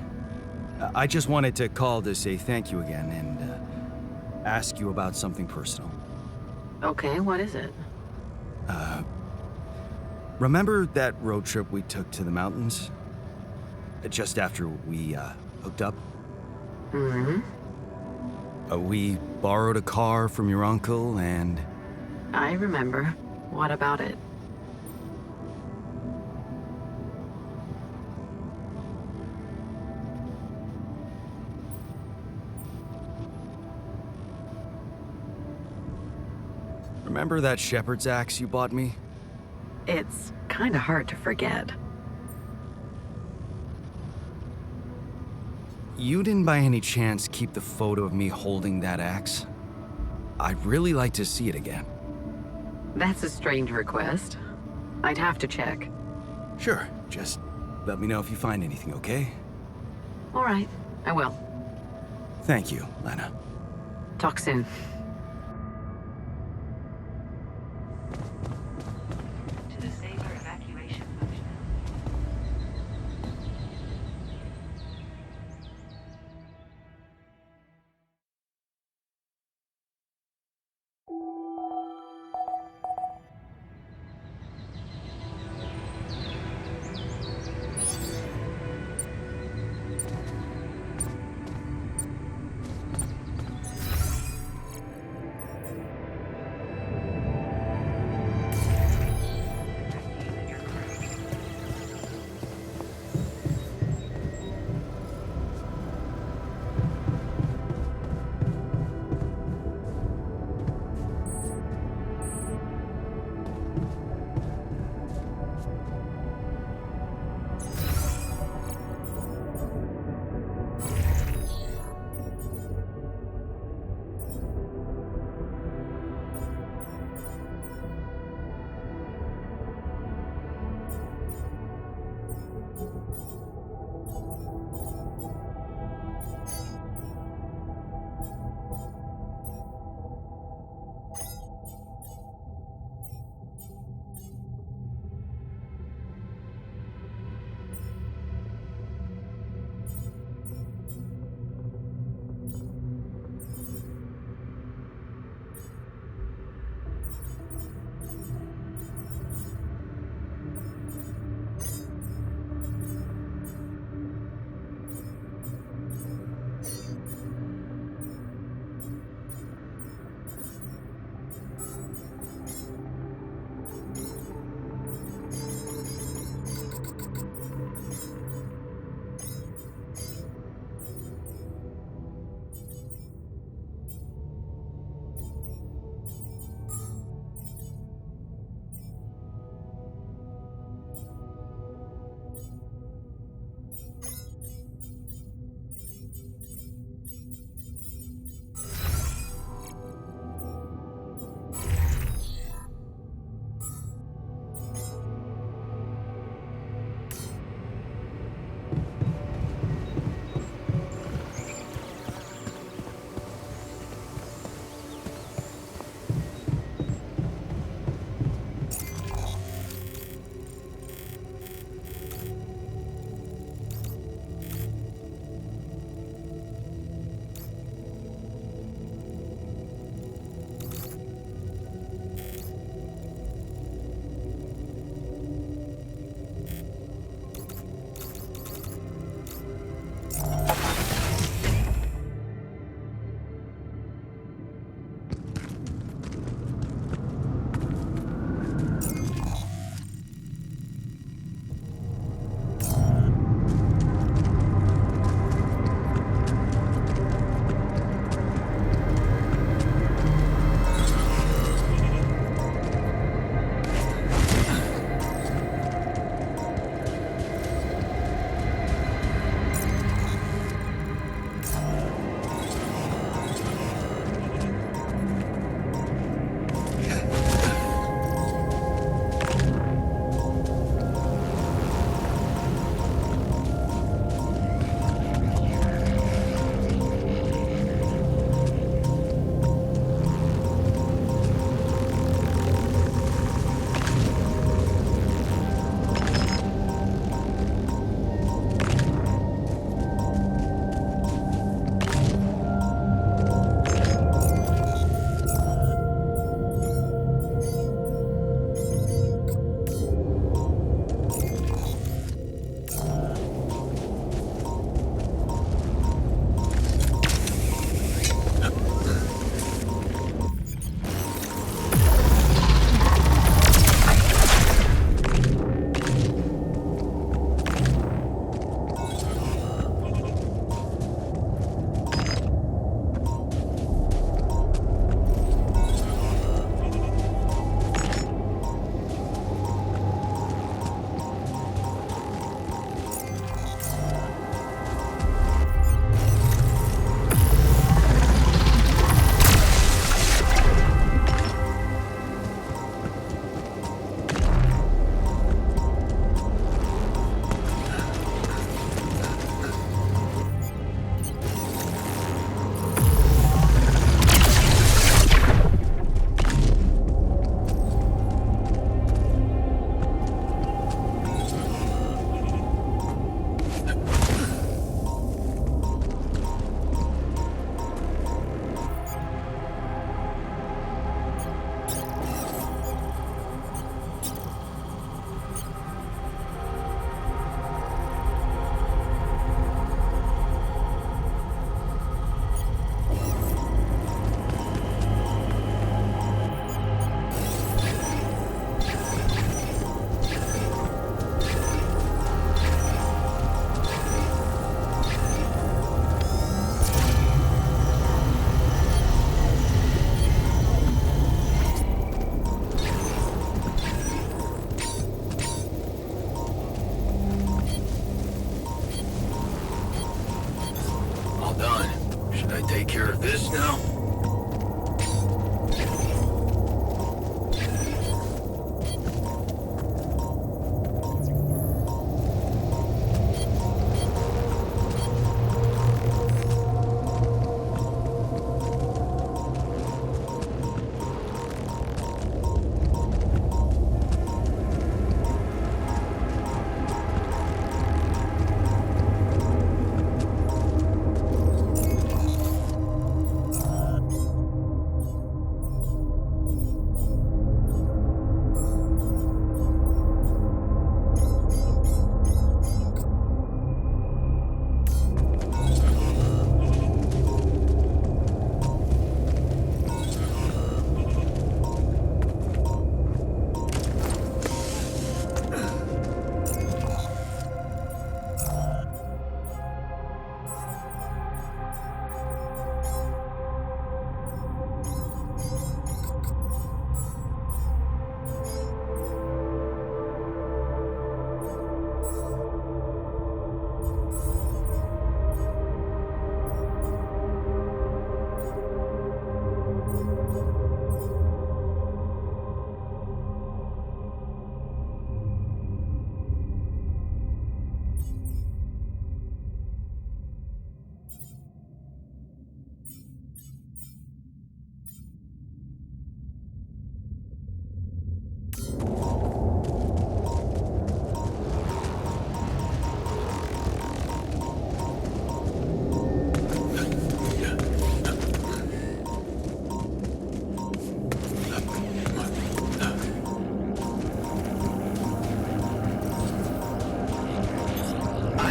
I just wanted to call to say thank you again and ask you about something personal. Okay, what is it? Remember that road trip we took to the mountains? Just after we hooked up? Mm-hmm. We borrowed a car from your uncle and... I remember. What about it? Remember that shepherd's axe you bought me? It's kind of hard to forget. You didn't by any chance keep the photo of me holding that axe? I'd really like to see it again. That's a strange request. I'd have to check. Sure, just let me know if you find anything, okay? All right, I will. Thank you, Lena. Talk soon.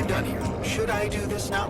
done here? Should I do this now?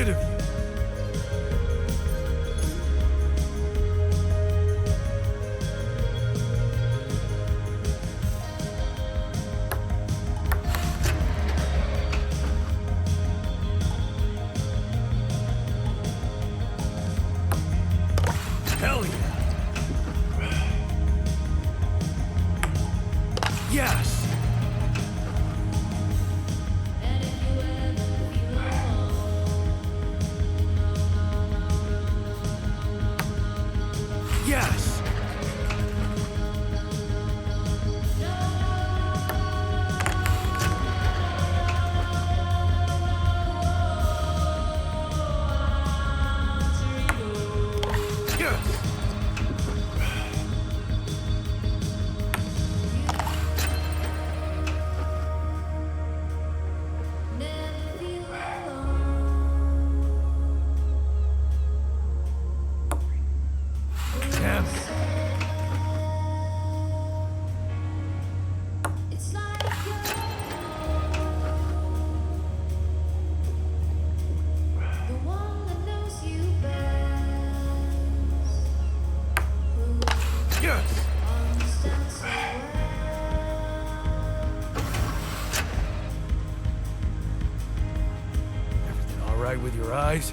rid of you. Hell yeah. Yes. Yes. Yes. Damn. Yes. Everything all right with your eyes?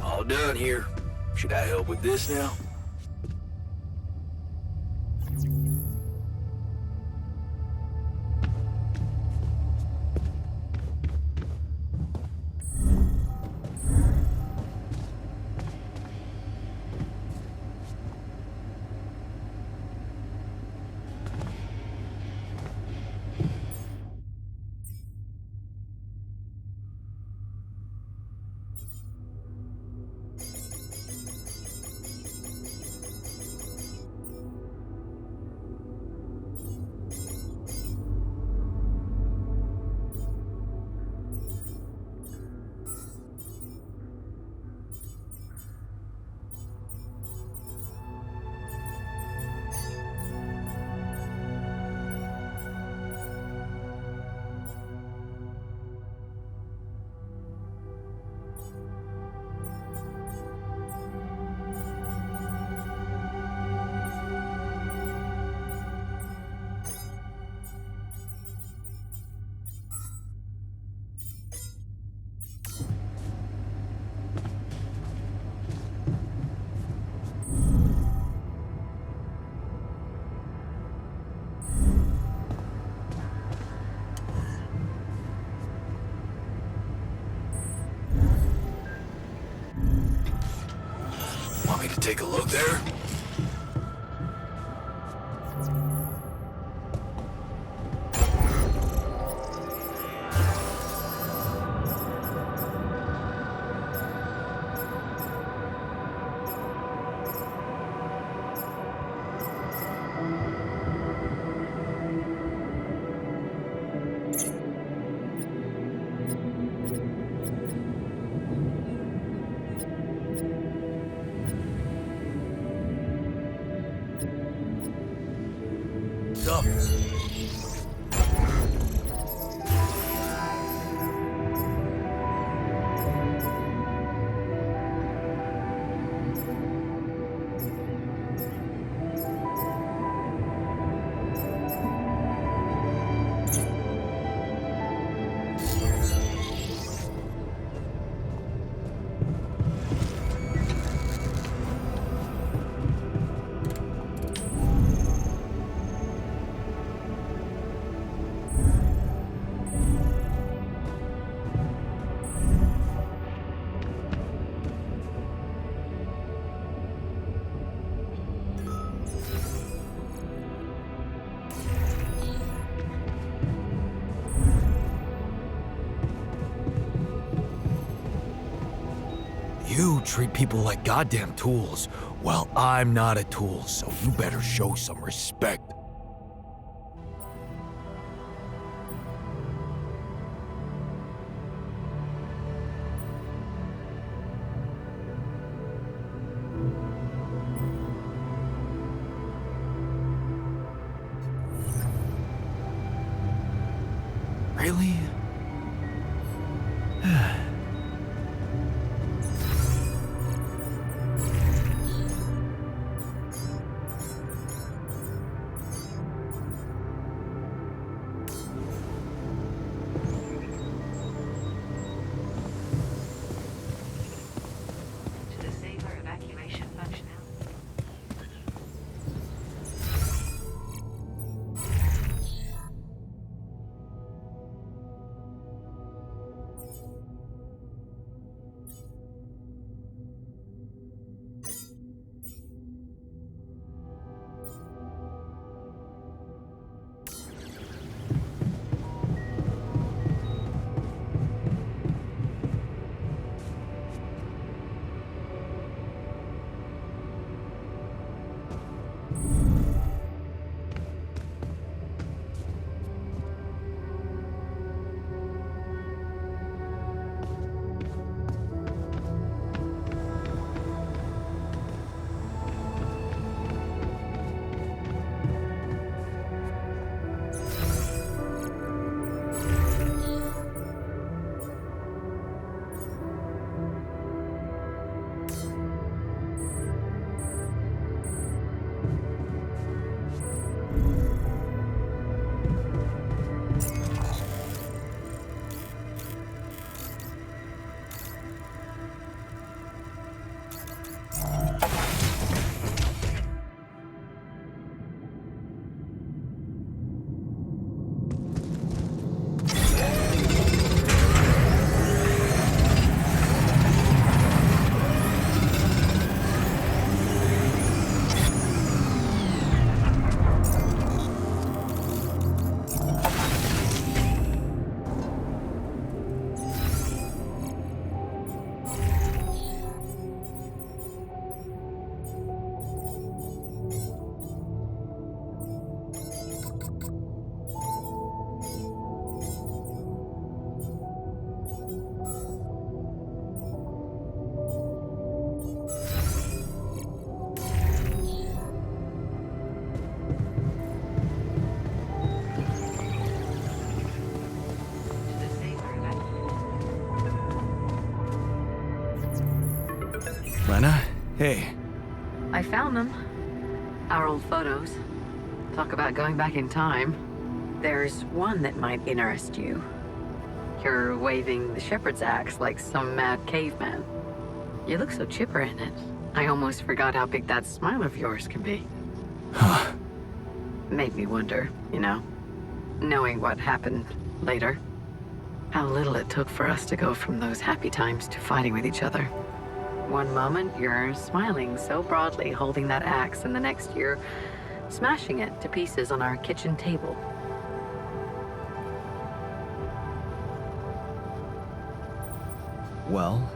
All done here. Should I help with this now? Want me to take a look there? Up. You treat people like goddamn tools. Well, I'm not a tool, so you better show some respect. Really? Lena? Hey. I found them. Our old photos. Talk about going back in time. There's one that might interest you. You're waving the shepherd's axe like some mad caveman. You look so chipper in it. I almost forgot how big that smile of yours can be. Huh. Made me wonder, you know, knowing what happened later. How little it took for us to go from those happy times to fighting with each other. One moment, you're smiling so broadly, holding that axe, and the next you're smashing it to pieces on our kitchen table. Well,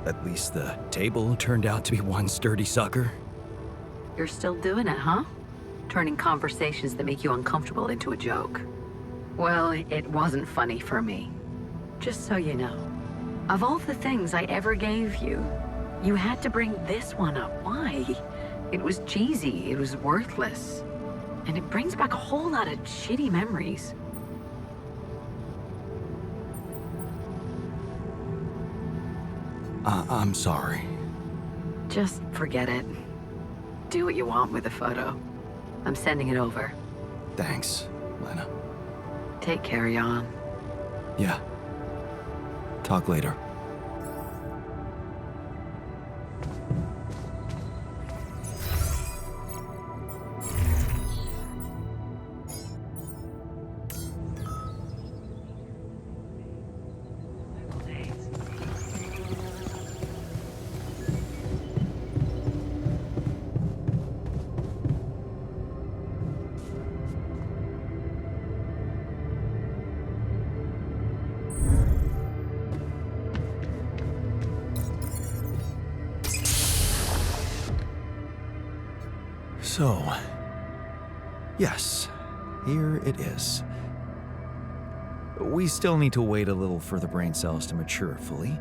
at least the table turned out to be one sturdy sucker. You're still doing it, huh? Turning conversations that make you uncomfortable into a joke. Well, it wasn't funny for me. Just so you know. Of all the things I ever gave you, you had to bring this one up. Why? It was cheesy, it was worthless. And it brings back a whole lot of shitty memories. I'm sorry. Just forget it. Do what you want with the photo. I'm sending it over. Thanks, Lena. Take care, Jan. Yeah. Talk later. So, yes, here it is. We still need to wait a little for the brain cells to mature fully.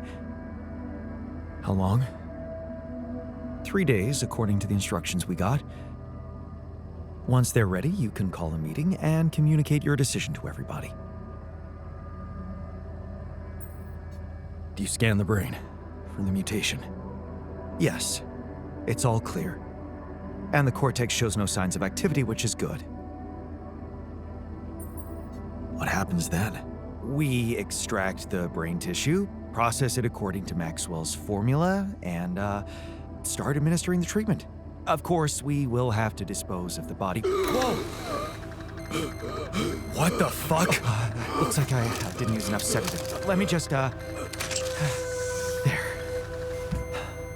How long? 3 days, according to the instructions we got. Once they're ready, you can call a meeting and communicate your decision to everybody. Do you scan the brain for the mutation? Yes, it's all clear. And the cortex shows no signs of activity, which is good. What happens then? We extract the brain tissue, process it according to Maxwell's formula, and start administering the treatment. Of course, we will have to dispose of the body. Whoa! What the fuck? Looks like I didn't use enough sedative. Let me just, there.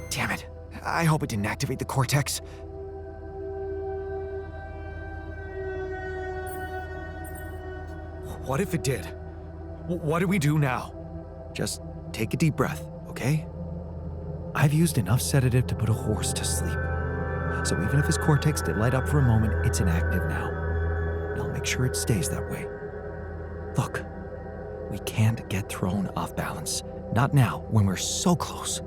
Damn it. I hope it didn't activate the cortex. What if it did? What do we do now? Just take a deep breath, okay? I've used enough sedative to put a horse to sleep. So even if his cortex did light up for a moment, it's inactive now. And I'll make sure it stays that way. Look, we can't get thrown off balance. Not now, when we're so close.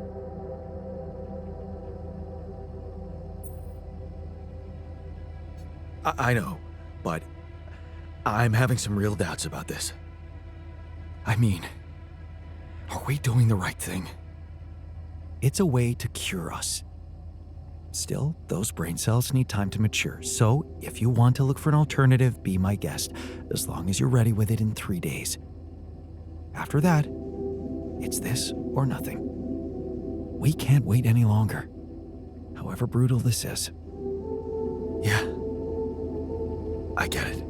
I know, but I'm having some real doubts about this. I mean, are we doing the right thing? It's a way to cure us. Still, those brain cells need time to mature, so if you want to look for an alternative, be my guest, as long as you're ready with it in 3 days. After that, it's this or nothing. We can't wait any longer, however brutal this is. Yeah, I get it.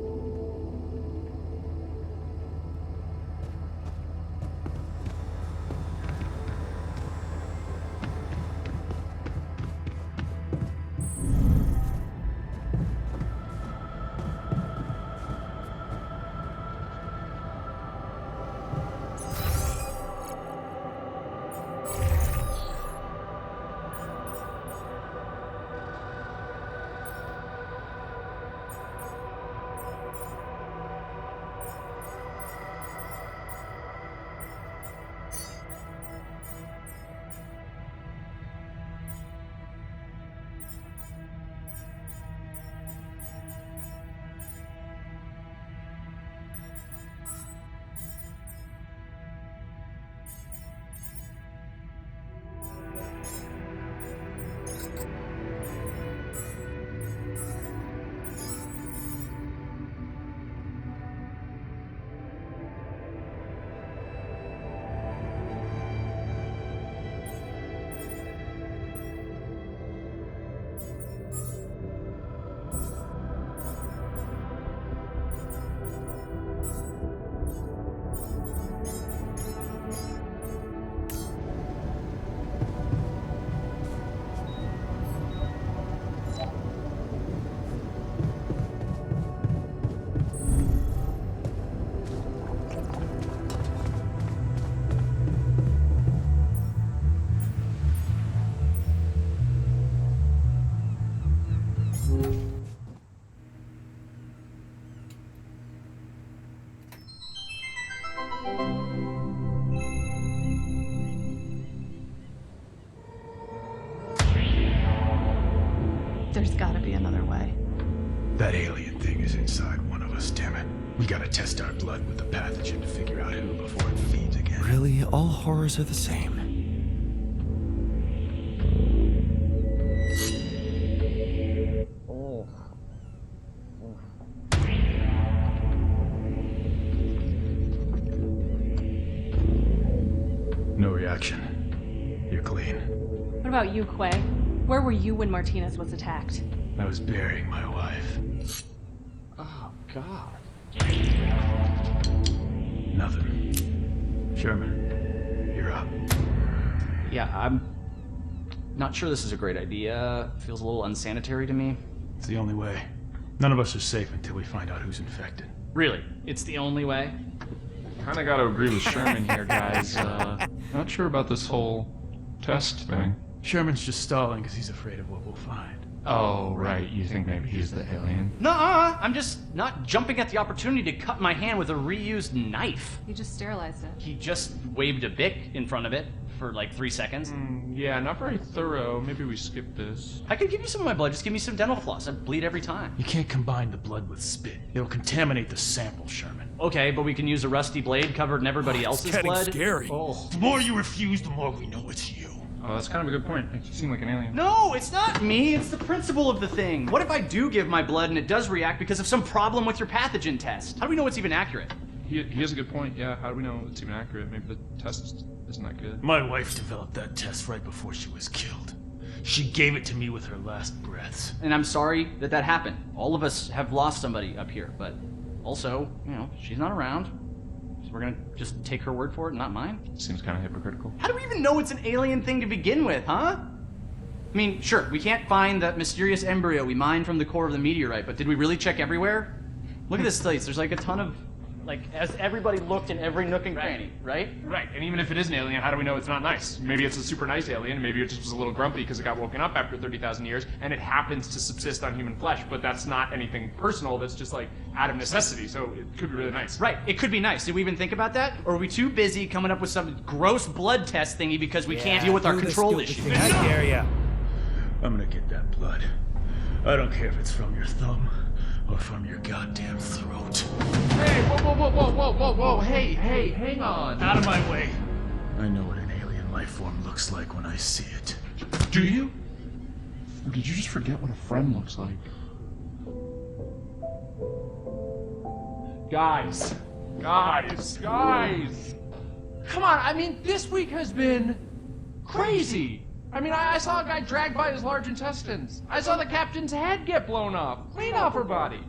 There's gotta be another way. That alien thing is inside one of us, damn it. We gotta test our blood with the pathogen to figure out who before it feeds again. Really, all horrors are the same. No reaction. You're clean. What about you, Quay? Where were you when Martinez was attacked? I was burying my wife. Oh, God. Nothing. Sherman, you're up. Yeah, I'm not sure this is a great idea. Feels a little unsanitary to me. It's the only way. None of us are safe until we find out who's infected. Really? It's the only way? Kinda gotta agree with Sherman here, guys. Not sure about this whole test thing. Sherman's just stalling because he's afraid of what we'll find. Oh, right. You think maybe he's the alien? Nuh-uh. I'm just not jumping at the opportunity to cut my hand with a reused knife. You just sterilized it. He just waved a bic in front of it for like 3 seconds. Yeah, not very thorough. Maybe we skip this. I could give you some of my blood. Just give me some dental floss. I bleed every time. You can't combine the blood with spit. It'll contaminate the sample, Sherman. Okay, but we can use a rusty blade covered in everybody else's getting blood. scary. Oh. The more you refuse, the more we know it's you. Oh, that's kind of a good point. You seem like an alien. No, it's not me. It's the principle of the thing. What if I do give my blood and it does react because of some problem with your pathogen test? How do we know it's even accurate? He has a good point. Yeah, how do we know it's even accurate? Maybe the test isn't that good. My wife developed that test right before she was killed. She gave it to me with her last breaths. And I'm sorry that that happened. All of us have lost somebody up here, but also, you know, she's not around. So we're gonna just take her word for it, not mine? Seems kind of hypocritical. How do we even know it's an alien thing to begin with, huh? I mean, sure, we can't find that mysterious embryo we mined from the core of the meteorite, but did we really check everywhere? Look at this place. There's like a ton of, like, has everybody looked in every nook and cranny, right? Right, and even if it is an alien, how do we know it's not nice? Maybe it's a super nice alien, maybe it just was a little grumpy because it got woken up after 30,000 years, and it happens to subsist on human flesh, but that's not anything personal, that's just like out of necessity, so it could be really nice. Right, it could be nice. Did we even think about that? Or are we too busy coming up with some gross blood test thingy because we can't deal with our control issues? I dare ya. I'm gonna get that blood. I don't care if it's from your thumb or from your goddamn throat. Hey, whoa, hey, hang on. Out of my way. I know what an alien life form looks like when I see it. Do you? Or did you just forget what a friend looks like? Guys! Come on, I mean, this week has been crazy. I mean, I saw a guy dragged by his large intestines. I saw the captain's head get blown off, clean off her body.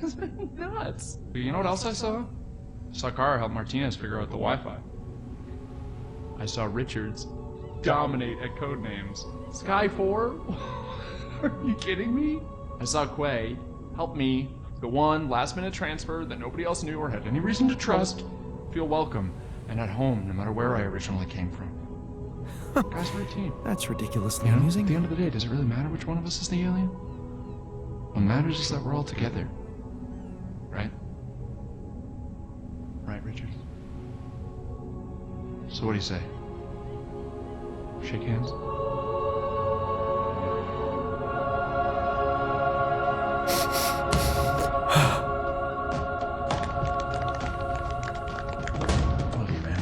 It's been nuts. You know what else I saw? I saw Cara help Martinez figure out the Wi-Fi. I saw Richards dominate at Codenames. Sky 4? Are you kidding me? I saw Quay help me, the one last-minute transfer that nobody else knew or had any reason to trust, feel welcome and at home no matter where I originally came from. Guys, we're a team. That's ridiculously You know, amusing. at the end of the day, does it really matter which one of us is the alien? What matters is that we're all together. Right? Right, Richard? So what do you say? Shake hands? Love you, man.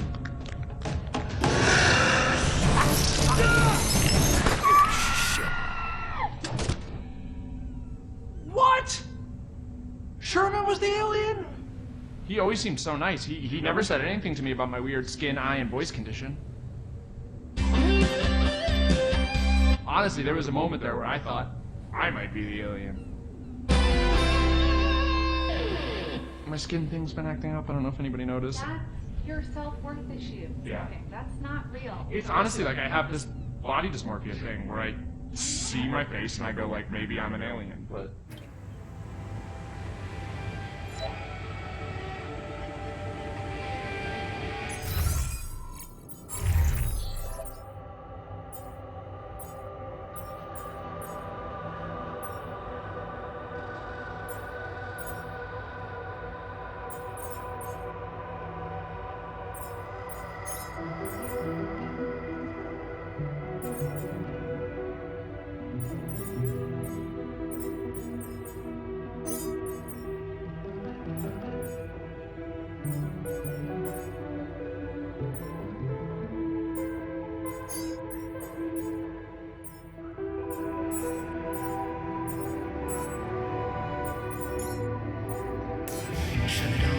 What? Sherman was the alien? He always seemed so nice. He never said anything to me about my weird skin, eye, and voice condition. Honestly, there was a moment there where I thought I might be the alien. My skin thing's been acting up. I don't know if anybody noticed. That's your self-worth issue. Yeah. Okay, that's not real. It's honestly like I have this body dysmorphia thing where I see my face and I go like, maybe I'm an alien, but... Shut it off.